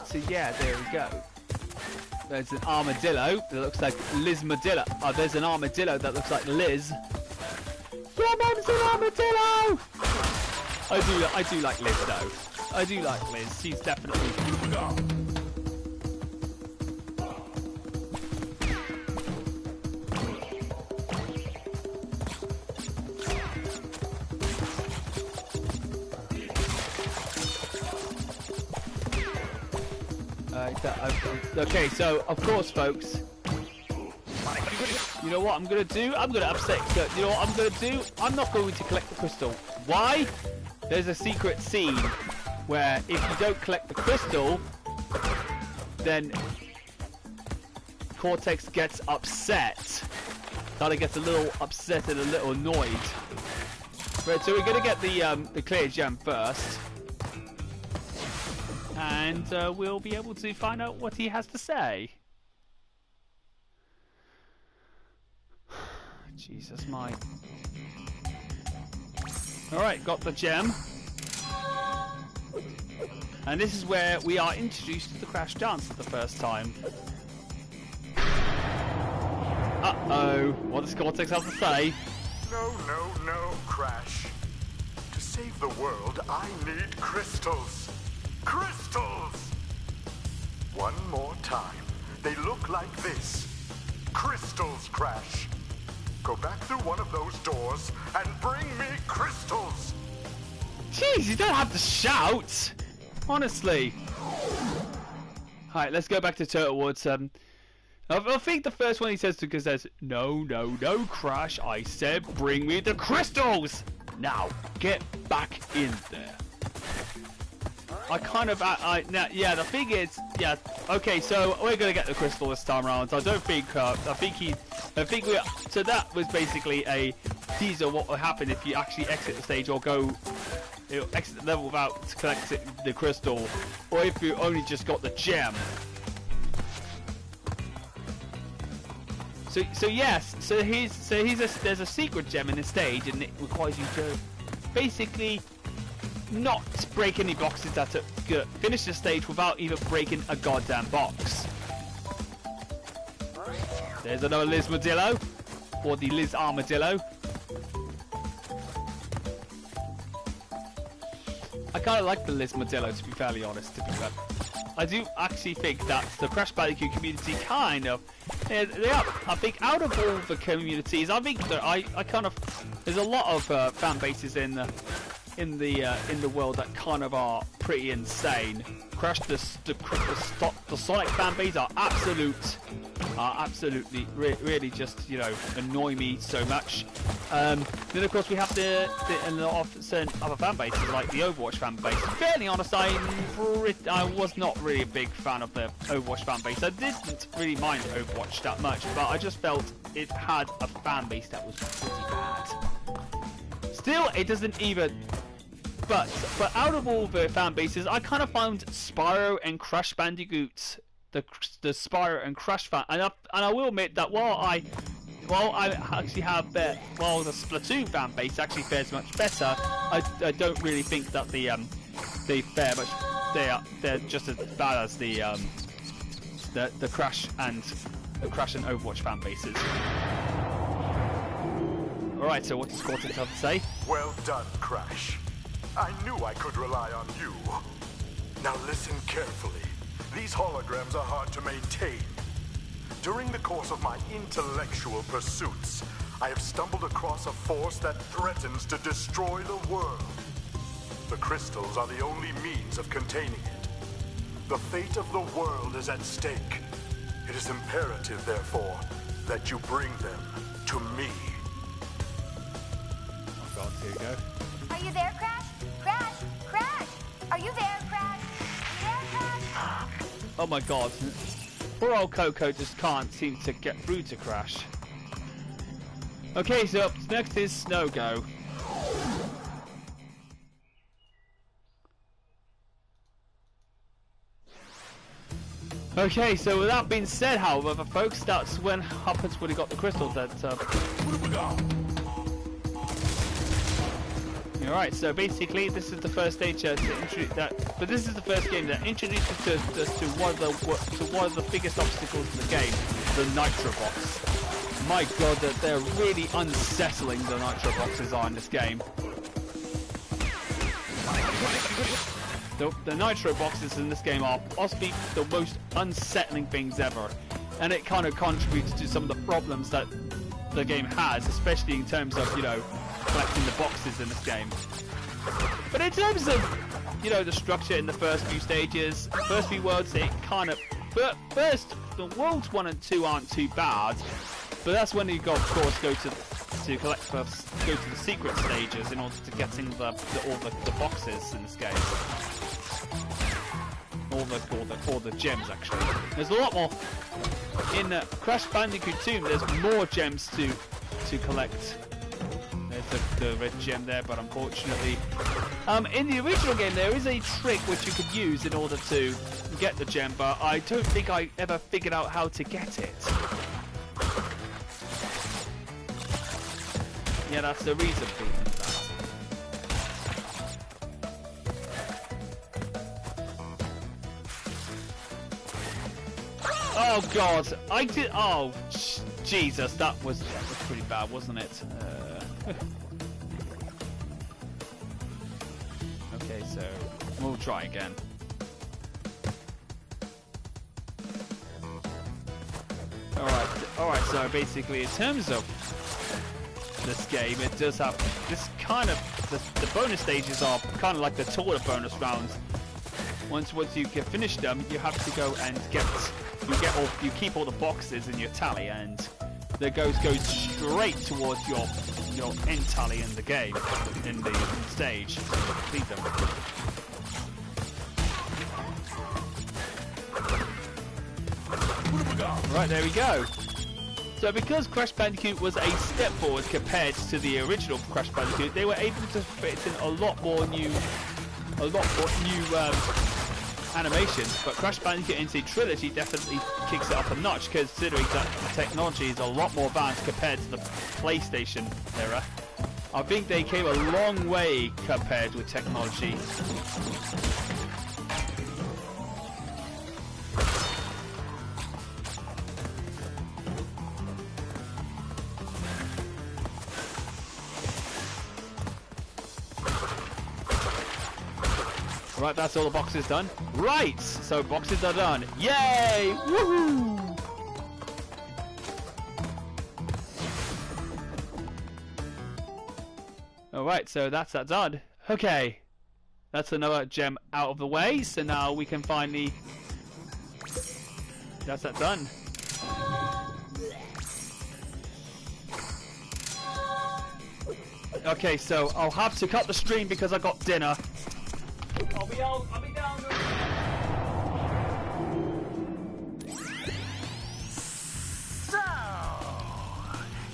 So yeah, there we go. There's an armadillo that looks like Liz Madilla. Oh, there's an armadillo that looks like Liz. Yeah, Mum's an armadillo! I do like Liz though. I do like Liz. She's definitely. Okay, so of course, folks. You know what I'm gonna do? I'm gonna upset. You know what I'm gonna do? I'm not going to collect the crystal. Why? There's a secret scene where if you don't collect the crystal, then Cortex gets upset. Kind of gets a little upset and a little annoyed. Right, so we're gonna get the clear gem first, and we'll be able to find out what he has to say. Jesus, my. Alright, got the gem. And this is where we are introduced to the Crash dance for the first time. Uh-oh. What does Cortex have to say? No, Crash. To save the world, I need crystals. Crystals! One more time. They look like this. Crystals, Crash. Go back through one of those doors and bring me crystals! Jeez, you don't have to shout! Honestly. Alright, let's go back to Turtle Woods. I think the first one he says to says, No, Crash, I said bring me the crystals! Now, get back in there. I kind of, now, yeah, the thing is, yeah, okay, so we're gonna get the crystal this time around. I don't think, so that was basically a teaser of what will happen if you actually exit the stage or go, exit the level without collecting the crystal, or if you only just got the gem. So yes, there's a secret gem in the stage, and it requires you to basically not break any boxes that finish the stage without even breaking a goddamn box. There's another Liz Modillo, or the Liz Armadillo. I kind of like the Liz Modillo, to be fairly honest. I do actually think that the Crash Bandicoot community kind of, they are. I think out of all the communities, I think that I kind of, there's a lot of fan bases in the world that kind of are pretty insane. Crash the Sonic fan base are absolutely really just, you know, annoy me so much. Then of course we have the certain other fan bases like the Overwatch fan base. Fairly honest, I was not really a big fan of the Overwatch fan base. I didn't really mind Overwatch that much, but I just felt it had a fan base that was pretty bad. Still, it doesn't even. But out of all the fan bases, I kind of found Spyro and Crash Bandicoot, the Spyro and Crash fan, and I will admit that while I actually have while the Splatoon fan base actually fares much better, I don't really think that they fare much. They're just as bad as the Crash and Overwatch fan bases. All right, so what does Cortex have to say? Well done, Crash. I knew I could rely on you. Now listen carefully. These holograms are hard to maintain. During the course of my intellectual pursuits, I have stumbled across a force that threatens to destroy the world. The crystals are the only means of containing it. The fate of the world is at stake. It is imperative, therefore, that you bring them to me. Oh God, here you go. Are you there, Crash? Crash! Are you there, Crash? Are you there, Crash? Oh my God. Poor old Coco just can't seem to get through to Crash. Okay, so up next is Snow Go. Okay, so with that being said, however, folks, that's when happens when he got the crystal. That. Alright, so basically, this is the first stage to introduce that. But this is the first game that introduces us to one of the biggest obstacles in the game, the Nitro Box. My God, that they're really unsettling. The Nitro Boxes are in this game. The Nitro Boxes in this game are possibly the most unsettling things ever, and it kind of contributes to some of the problems that the game has, especially in terms of, you know, collecting the boxes in this game. But in terms of, you know, the structure in the first few stages, first few worlds, it kind of... First, the worlds 1 and 2 aren't too bad, but that's when you got, of course, go to the secret stages in order to get in all the boxes in this game. All the gems, actually. There's a lot more in Crash Bandicoot 2. There's more gems to collect. There's the red gem there, but unfortunately, in the original game there is a trick which you could use in order to get the gem, but I don't think I ever figured out how to get it. Yeah, that's the reason for that. Oh God, I did. Oh Jesus, that was pretty bad, wasn't it? Okay, so we'll try again. All right. So basically, in terms of this game, it does have this kind of the bonus stages are kind of like the taller bonus rounds. Once you can finish them, you have to go and you keep all the boxes in your tally, and that goes straight towards your end tally in the game, in the stage. Complete them. Right, there we go. So because Crash Bandicoot was a step forward compared to the original Crash Bandicoot, they were able to fit in a lot more new animations, but Crash Bandicoot N.Sane Trilogy definitely kicks it up a notch, considering that the technology is a lot more advanced compared to the PlayStation era. I think they came a long way compared with technology. Right, that's all the boxes done. Right, so boxes are done. Yay! Woohoo! Alright, so that's that done. Okay. That's another gem out of the way, so now we can finally... That's that done. Okay, so I'll have to cut the stream because I got dinner. I'll be down. So,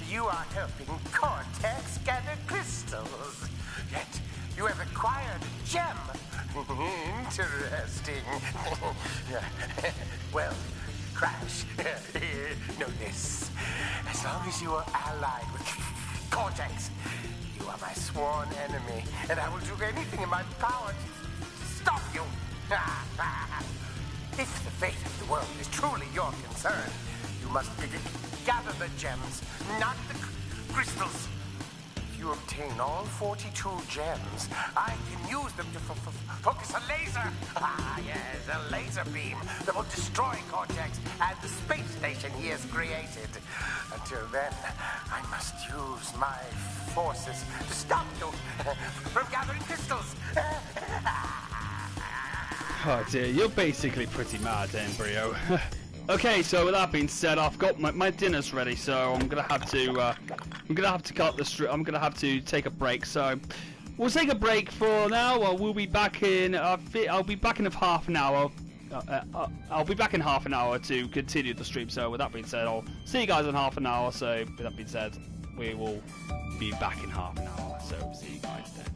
you are helping Cortex gather crystals. Yet, you have acquired a gem. Interesting. Well, Crash, know this. As long as you are allied with Cortex, you are my sworn enemy, and I will do anything in my power to stop you. If the fate of the world is truly your concern, you must gather the gems, not the crystals. If you obtain all 42 gems, I can use them to focus a laser. Yes, a laser beam that will destroy Cortex and the space station he has created. Until then, I must use my forces to stop you from gathering crystals. Oh dear, you're basically pretty mad, Embryo. Okay, so with that being said, I've got my dinner's ready, so I'm gonna have to cut the stream. I'm gonna have to take a break. So we'll take a break for now. We'll be back in. I'll be back in half an hour. I'll be back in half an hour to continue the stream. So with that being said, I'll see you guys in half an hour. So with that being said, we will be back in half an hour. So see you guys then.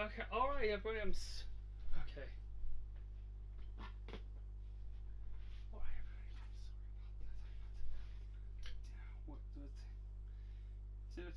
Okay, alright, everybody, okay. Alright, everybody, I'm sorry about that. What was it?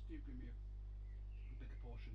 Steve, give me a bigger portion.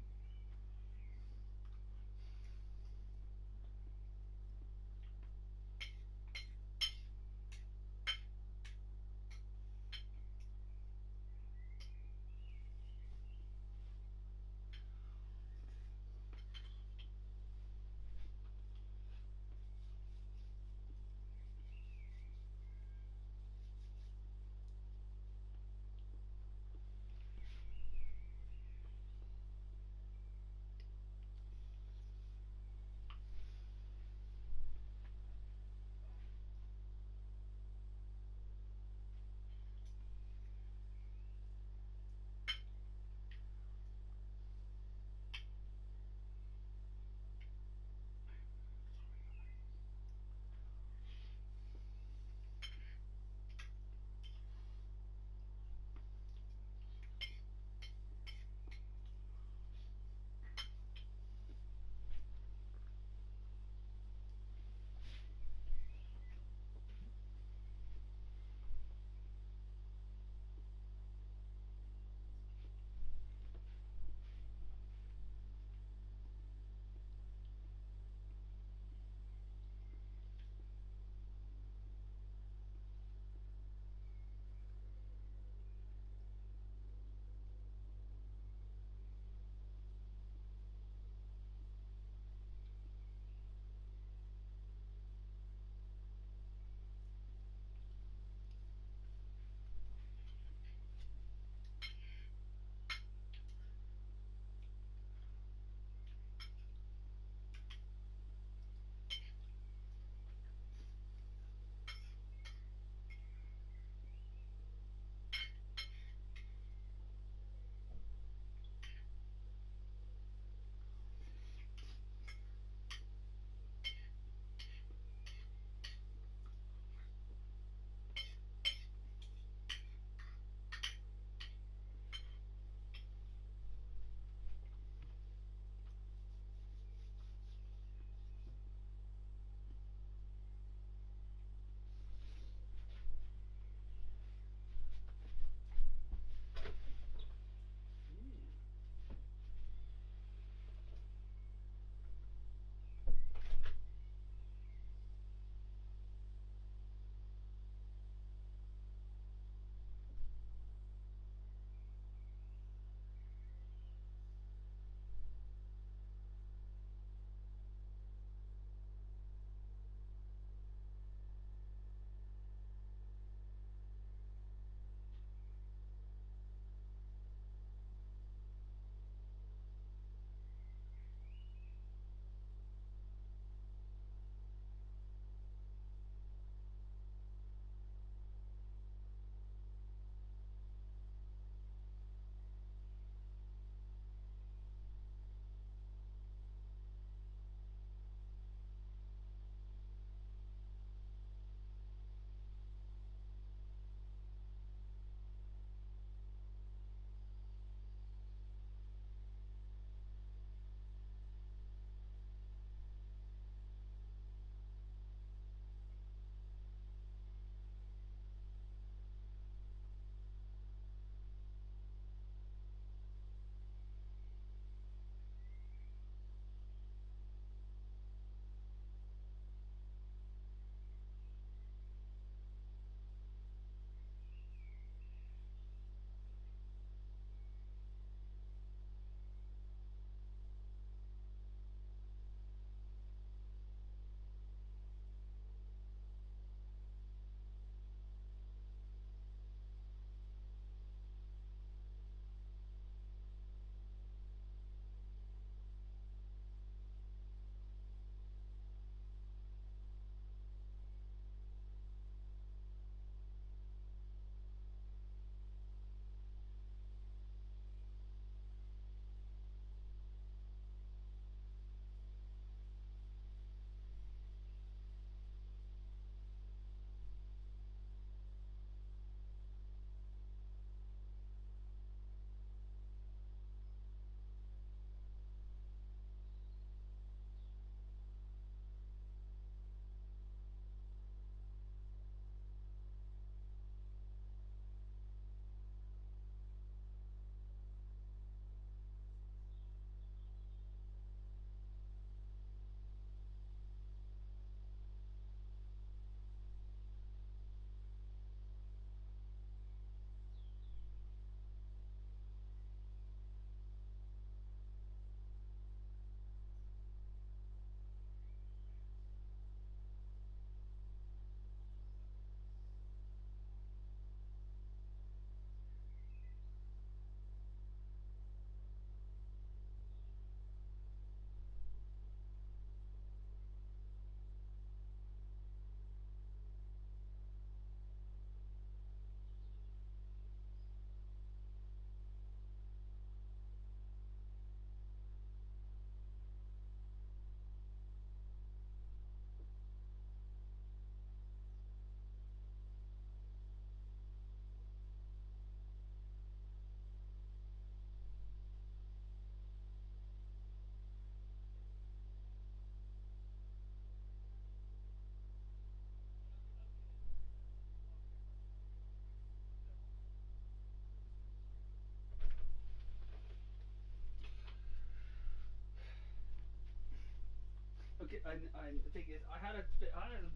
and the thing is, I had a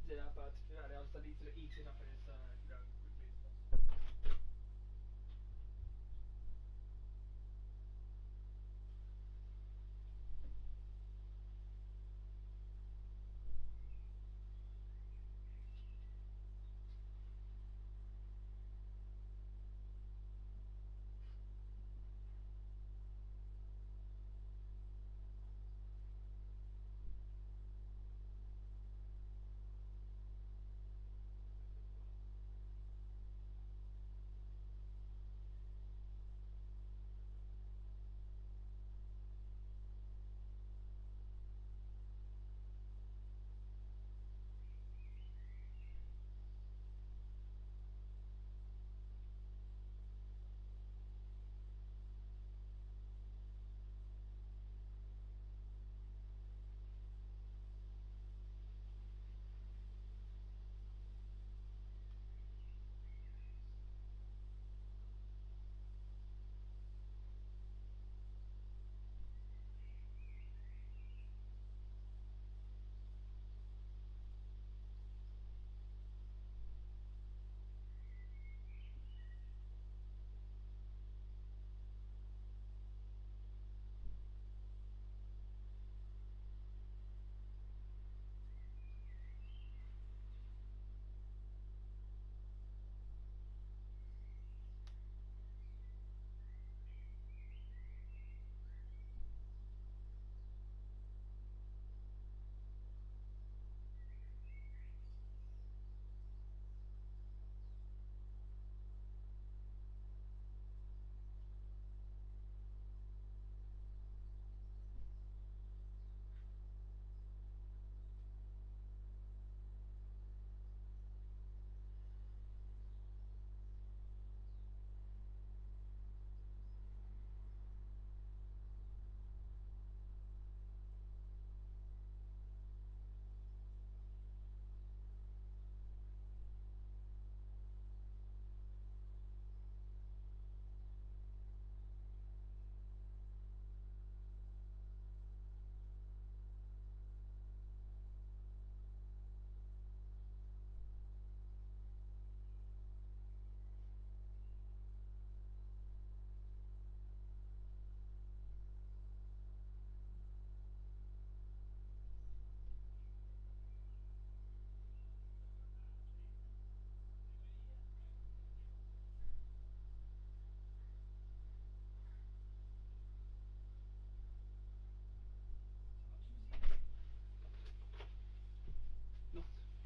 dinner, but to be honest, I need to eat it up as quickly as possible.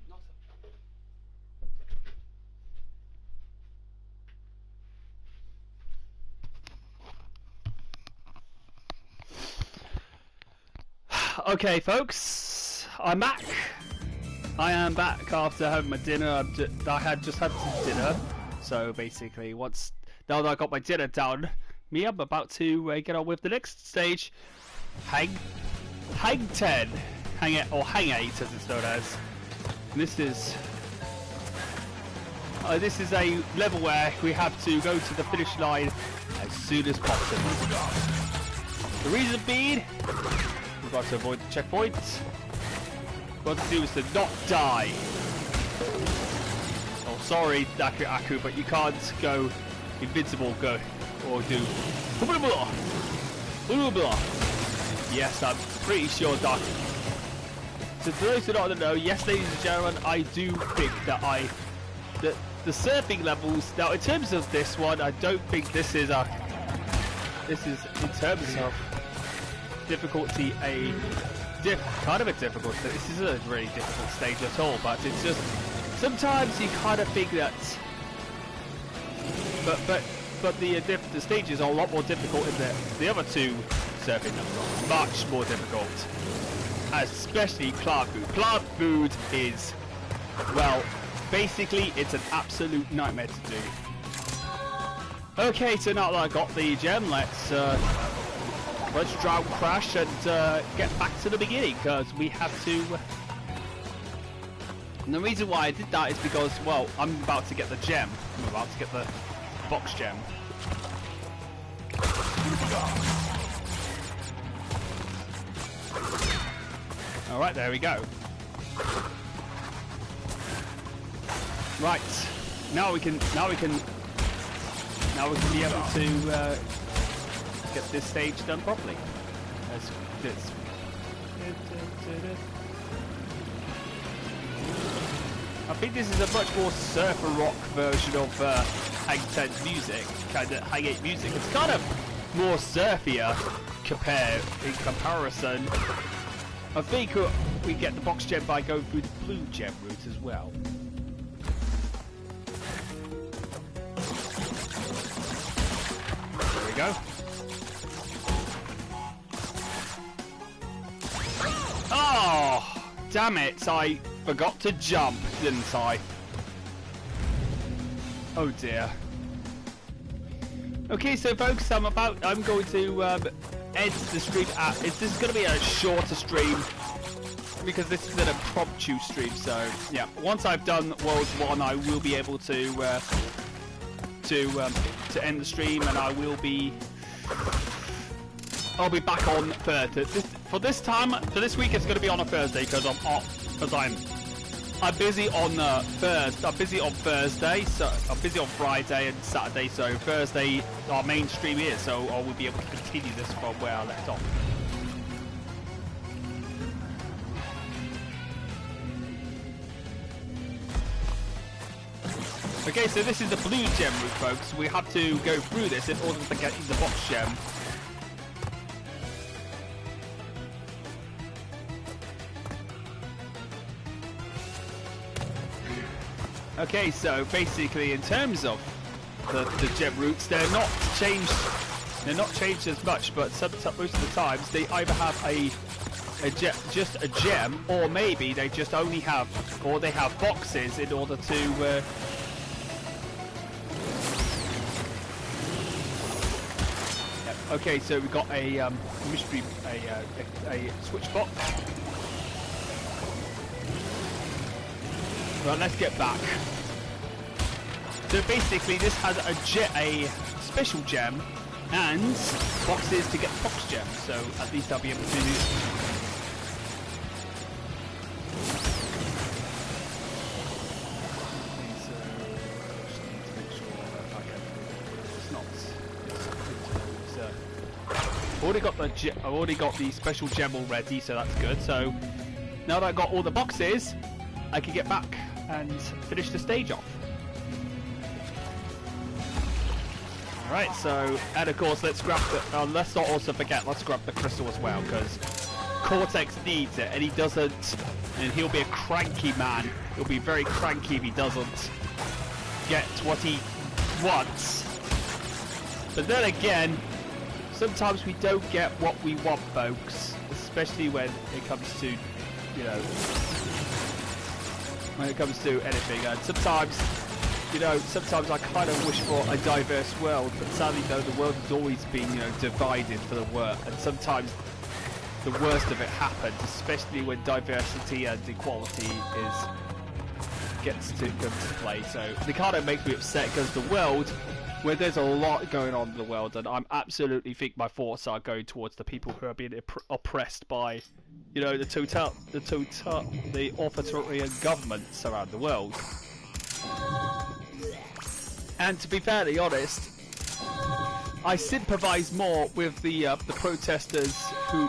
Not Okay, folks, I'm back. I am back after having my dinner. I had just had some dinner, so basically, now that I got my dinner done, I'm about to get on with the next stage. Hang 10, Hang 8, as it's known as. And this is a level where we have to go to the finish line as soon as possible. The reason being, we've got to avoid the checkpoints. What to do is to not die. Oh, sorry, Aku, but you can't go invincible, or do. Yes, I'm pretty sure that. So for those who don't know, yes, ladies and gentlemen, I do think that the surfing levels. Now, in terms of this one, I don't think this is in terms of difficulty kind of a difficult stage. This isn't a really difficult stage at all, but it's just sometimes you kind of think that but the stages are a lot more difficult in the other two surfing levels are much more difficult, especially plant food. Plant food is, well, basically it's an absolute nightmare to do. Okay, so now that I got the gem, let's drown Crash and get back to the beginning, because we have to. And the reason why I did that is because, well, I'm about to get the gem. I'm about to get the box gem. Alright, there we go. Right. Now we can be able to get this stage done properly. As this. I think this is a much more surfer rock version of Hang 10's music, kind of Hang 8 music. It's kind of more surfier in comparison. I think we get the box gem by going through the blue gem route as well. There we go. Oh, damn it! I forgot to jump, didn't I? Oh dear. Okay, so folks, I'm going to end the stream. This is going to be a shorter stream because this is an impromptu stream. So yeah, once I've done World 1, I will be able to end the stream, and I'll be back on Thursday. For this week, it's going to be on a Thursday because I'm off. Because I'm busy on Thursday. I'm busy on Thursday. So I'm busy on Friday and Saturday. So Thursday, our main stream is. So I will be able to continue this from where I left off. Okay, so this is the blue gem route, folks. We have to go through this in order to get the box gem. Okay, so basically, in terms of the gem routes, they're not changed as much, but most of the times they either have just a gem, or maybe they just only have, or they have boxes in order to. Okay, so we've got a mystery, a switch box. Right, let's get back. So basically, this has a special gem and boxes to get box gems. So at least I'll be able to do. So just need to make sure that I get it's not. I've already got the special gem already, so that's good. So now that I've got all the boxes, I can get back and finish the stage off. Right, so, and of course, let's grab the, let's not also forget, let's grab the crystal as well, because Cortex needs it, and he doesn't, and he'll be a cranky man. He'll be very cranky if he doesn't get what he wants. But then again, sometimes we don't get what we want, folks, especially when it comes to, you know, when it comes to anything. And sometimes, you know, sometimes I kind of wish for a diverse world, but sadly though, the world has always been, you know, divided for the worst, and sometimes the worst of it happens, especially when diversity and equality gets to play. So it kind of makes me upset, because the world, where there's a lot going on in the world, and I'm absolutely think my thoughts are going towards the people who are being oppressed by, you know, the authoritarian governments around the world. And to be fairly honest, I sympathise more with the protesters who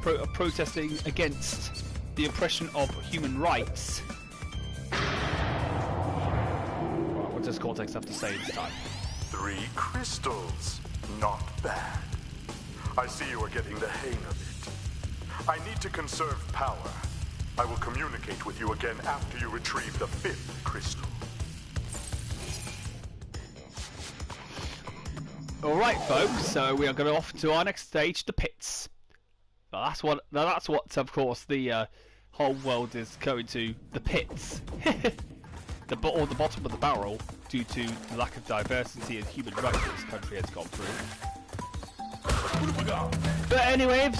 are protesting against the oppression of human rights. What does Cortex have to say this time? 3 crystals. Not bad. I see you are getting the hang of it. I need to conserve power. I will communicate with you again after you retrieve the 5th crystal. Alright folks, so we are going off to our next stage, the pits. That's what of course the whole world is going to, the pits. The bottom of the barrel, due to the lack of diversity and human rights that this country has gone through. But anyway,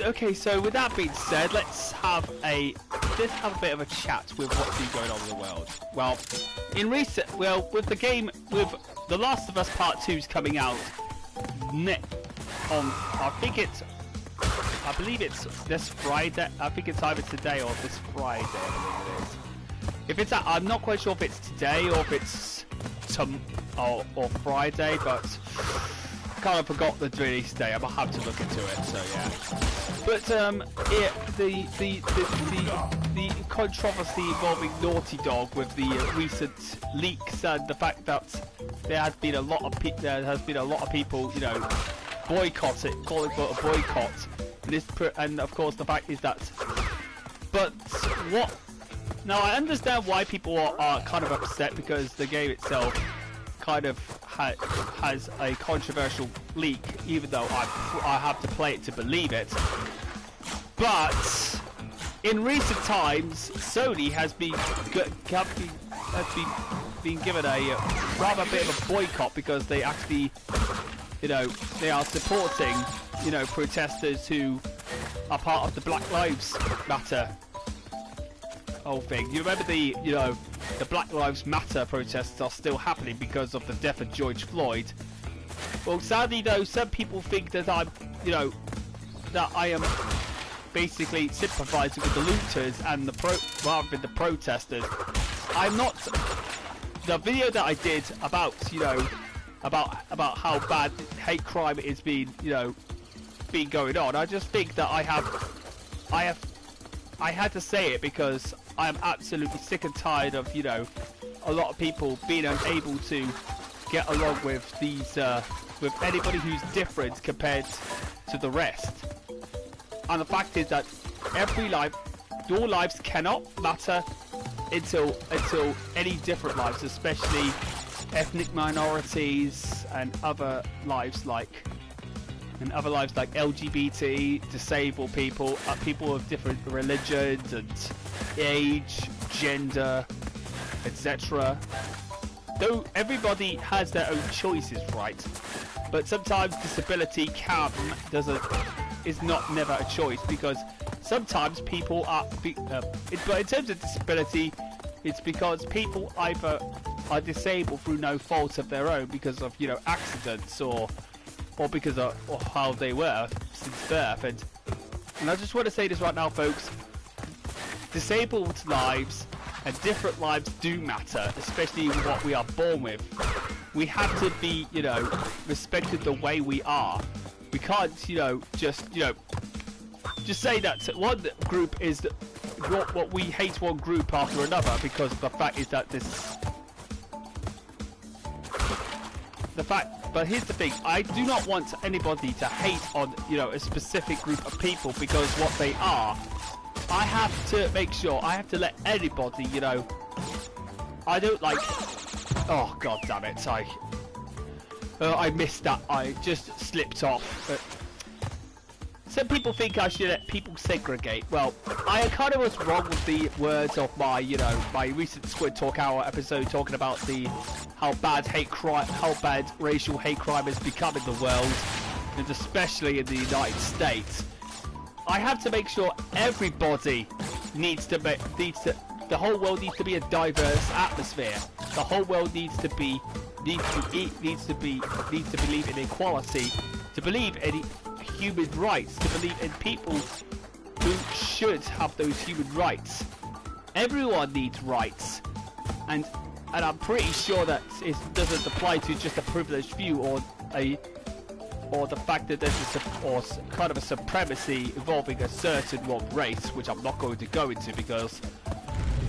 okay, so with that being said, let's have a bit of a chat with what's been going on in the world. Well, with the game, with The Last of Us Part 2's coming out I I believe it's this Friday. I think it's either today or this Friday. I believe it is. If it's, I'm not quite sure if it's today or if it's or Friday, but I kind of forgot the release day. I might have to look into it. So yeah. But the controversy involving Naughty Dog with the recent leaks and the fact that there has been a lot of people, you know, boycott it, calling for a boycott. And of course the fact is that. But what? Now I understand why people are kind of upset, because the game itself kind of has a controversial leak, even though I have to play it to believe it. But in recent times, Sony has been given a rather bit of a boycott, because they actually, you know, they are supporting, you know, protesters who are part of the Black Lives Matter whole thing. You remember the, you know, the Black Lives Matter protests are still happening because of the death of George Floyd. Well, sadly though, some people think that I'm, you know, that I am basically sympathising with the looters and rather than the protesters. I'm not. The video that I did about, you know, about how bad hate crime is being, you know, been going on. I just think that I had to say it because I am absolutely sick and tired of, you know, a lot of people being unable to get along with these, with anybody who's different compared to the rest. And the fact is that your lives cannot matter until any different lives, especially ethnic minorities and other lives like LGBT, disabled people, people of different religions and age, gender, etc. Though everybody has their own choices, right? But sometimes disability is never a choice, because sometimes people are. But in terms of disability, it's because people either are disabled through no fault of their own, because of, you know, accidents or because of how they were since birth. And I just want to say this right now, folks. Disabled lives and different lives do matter, especially what we are born with. We have to be, you know, respected the way we are. We can't, you know, just say that one group is what we hate one group after another, because the fact is that but here's the thing, I do not want anybody to hate on, you know, a specific group of people because what they are. I have to make sure, I have to let anybody, you know, I don't like, oh god damn it, I missed that, I just slipped off. Some people think I should let people segregate. Well, I kind of was wrong with the words of my, you know, my recent Squid Talk Hour episode talking about how bad racial hate crime has become in the world, and especially in the United States. I have to make sure everybody the whole world needs to be a diverse atmosphere. The whole world needs to believe in equality, to believe in human rights, to believe in people who should have those human rights. Everyone needs rights, and I'm pretty sure that it doesn't apply to just a privileged few or the fact that there's kind of a supremacy involving a certain one race, which I'm not going to go into because.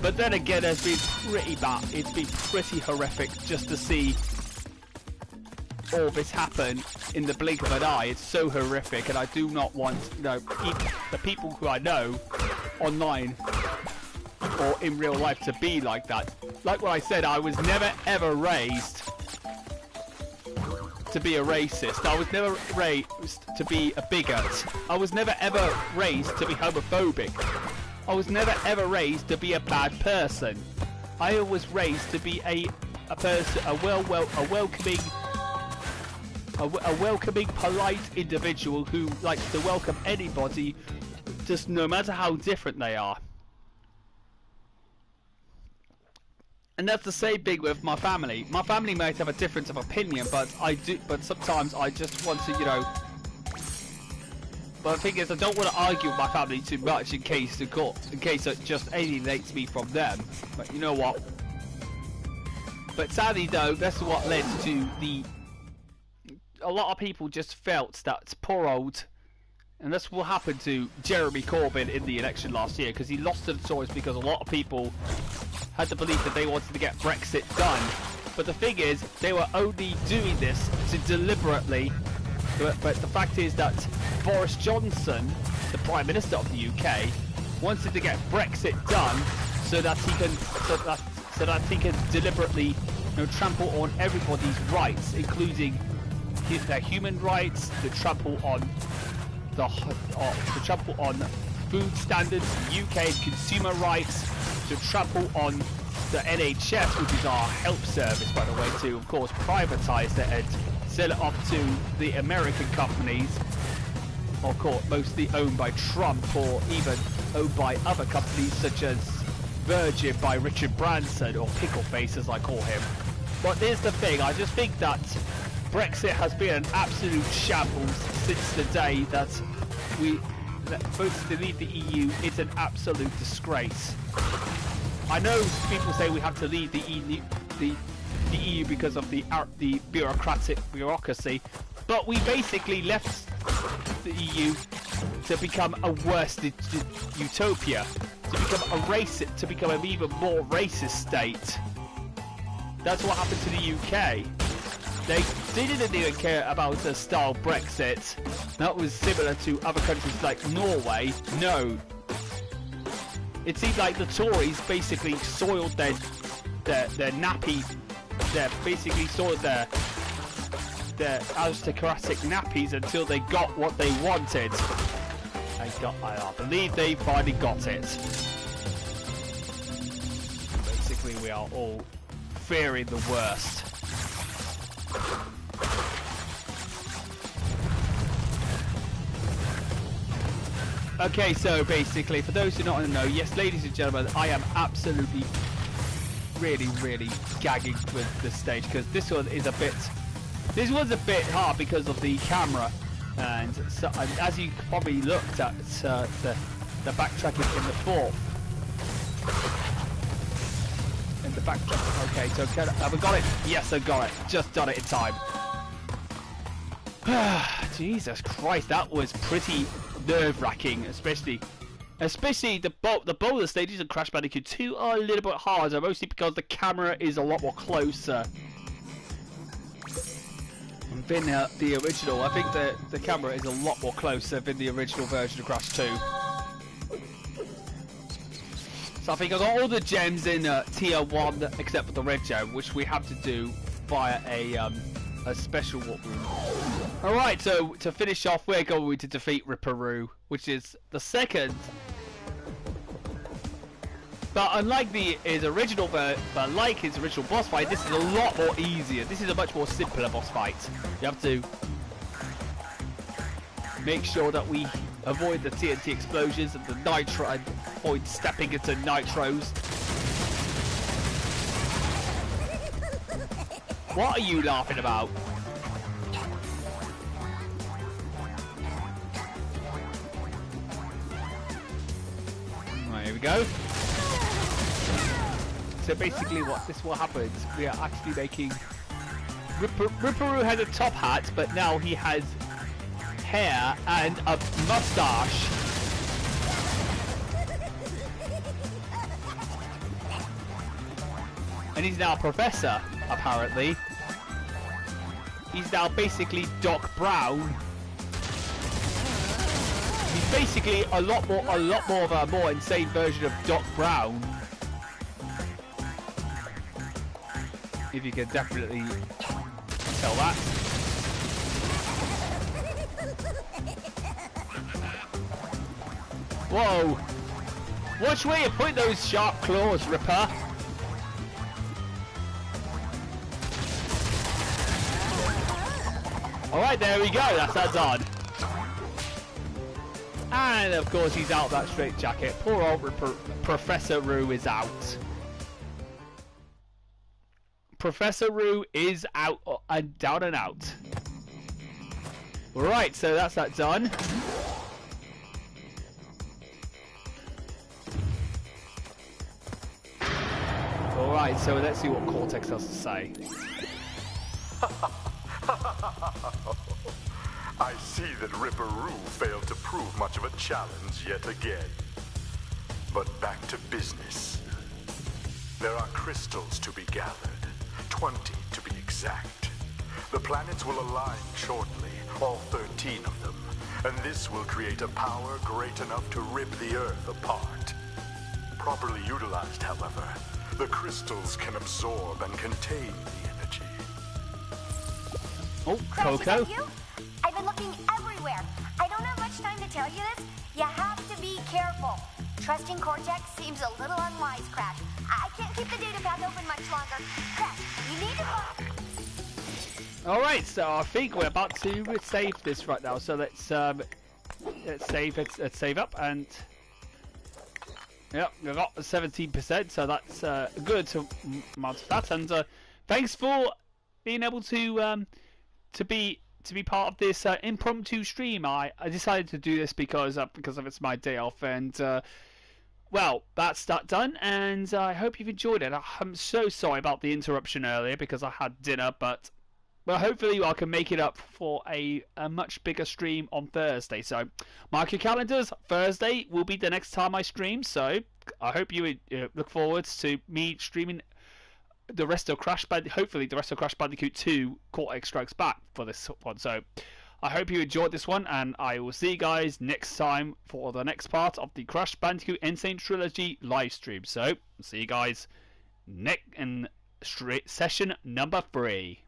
But then again, it's been pretty bad. It's been pretty horrific just to see all this happen in the blink of an eye. It's so horrific, and I do not want, you know, the people who I know online or in real life to be like that. Like what I said, I was never ever raised to be a racist. I was never raised to be a bigot. I was never ever raised to be homophobic. I was never ever raised to be a bad person. I was raised to be a person, a welcoming, polite individual who likes to welcome anybody, just no matter how different they are. And that's the same thing with my family. My family might have a difference of opinion, but sometimes I just want to, you know, But the thing is, I don't want to argue with my family too much in case it just alienates me from them. But you know what? But sadly, though, that's what led to a lot of people just felt that poor old, and that's what happened to Jeremy Corbyn in the election last year, because he lost to the Tories because a lot of people had the belief that they wanted to get Brexit done. But the thing is, they were only doing this to deliberately. But the fact is that Boris Johnson, the Prime Minister of the UK, wanted to get Brexit done so that he can deliberately, trample on everybody's rights, including their human rights, to trample on food standards, UK consumer rights, to trample on the NHS, which is our health service, by the way, to of course privatise it and sell it off to the American companies, of course mostly owned by Trump, or even owned by other companies such as Virgin by Richard Branson, or Pickleface as I call him. But here's the thing, I just think that Brexit has been an absolute shambles since the day that we voted to leave the EU. It's an absolute disgrace. I know people say we have to leave the EU because of the bureaucracy, but we basically left the EU to become a worse utopia, to become an even more racist state. That's what happened to the UK. They didn't even care about a style Brexit that was similar to other countries like Norway. No. It seemed like the Tories basically soiled their nappy. They basically soiled their aristocratic nappies until they got what they wanted. I believe they finally got it. Basically, we are all fearing the worst. Okay, so basically, for those who don't know, yes, ladies and gentlemen, I am absolutely, really gagging with this stage, because this one's a bit hard because of the camera, and so, as you probably looked at the backtracking in the fourth. The backtrack. Okay, so have we got it? Yes, I got it. Just done it in time. Jesus Christ, that was pretty nerve-wracking, especially the bonus stages of Crash Bandicoot 2 are a little bit harder, mostly because the camera is a lot more closer than the original. I think the camera is a lot more closer than the original version of Crash 2. So I think I got all the gems in tier 1 except for the red gem, which we have to do via a special walkthrough. Alright, so to finish off, we're going to defeat Ripperoo, which is the second. But unlike his original boss fight, this is a lot more easier. This is a much more simpler boss fight. You have to make sure that we avoid the TNT explosions and the nitro, and avoid stepping into nitros. What are you laughing about? Right, here we go. So basically what happens, we are actually making... Ripperoo has a top hat, but now he has hair and a mustache. And he's now a professor, apparently. He's now basically Doc Brown. He's basically a lot more of a more insane version of Doc Brown. If you can definitely tell that. Whoa! Watch where you put those sharp claws, Ripper. Alright, there we go, that's that done. And of course he's out of that straight jacket. Poor old Professor Roo is out. Professor Roo is out and down and out. Right, so that's that done. Alright, so let's see what Cortex has to say. I see that Ripperoo failed to prove much of a challenge yet again. But back to business. There are crystals to be gathered, 20 to be exact. The planets will align shortly, all 13 of them, and this will create a power great enough to rip the Earth apart. Properly utilized, however, the crystals can absorb and contain the energy. Oh, Crash, is Coco. that you? I've been looking everywhere. I don't have much time to tell you this. You have to be careful. Trusting Cortex seems a little unwise, Crash. I can't keep the data path open much longer. Crash, you need to... Alright, so I think we're about to save this right now. So let's save up, and yep, we got 17%, so that's a good amount of that. And thanks for being able to be part of this impromptu stream. I decided to do this because it's my day off, and well, that's that done, and I hope you've enjoyed it. I'm so sorry about the interruption earlier because I had dinner, but well, hopefully I can make it up for a much bigger stream on Thursday. So mark your calendars, Thursday will be the next time I stream, so I hope you look forward to me streaming the rest of hopefully the rest of Crash Bandicoot 2 Cortex Strikes Back for this one. So I hope you enjoyed this one, and I will see you guys next time for the next part of the Crash Bandicoot N.Sane Trilogy live stream. So see you guys in session number 3.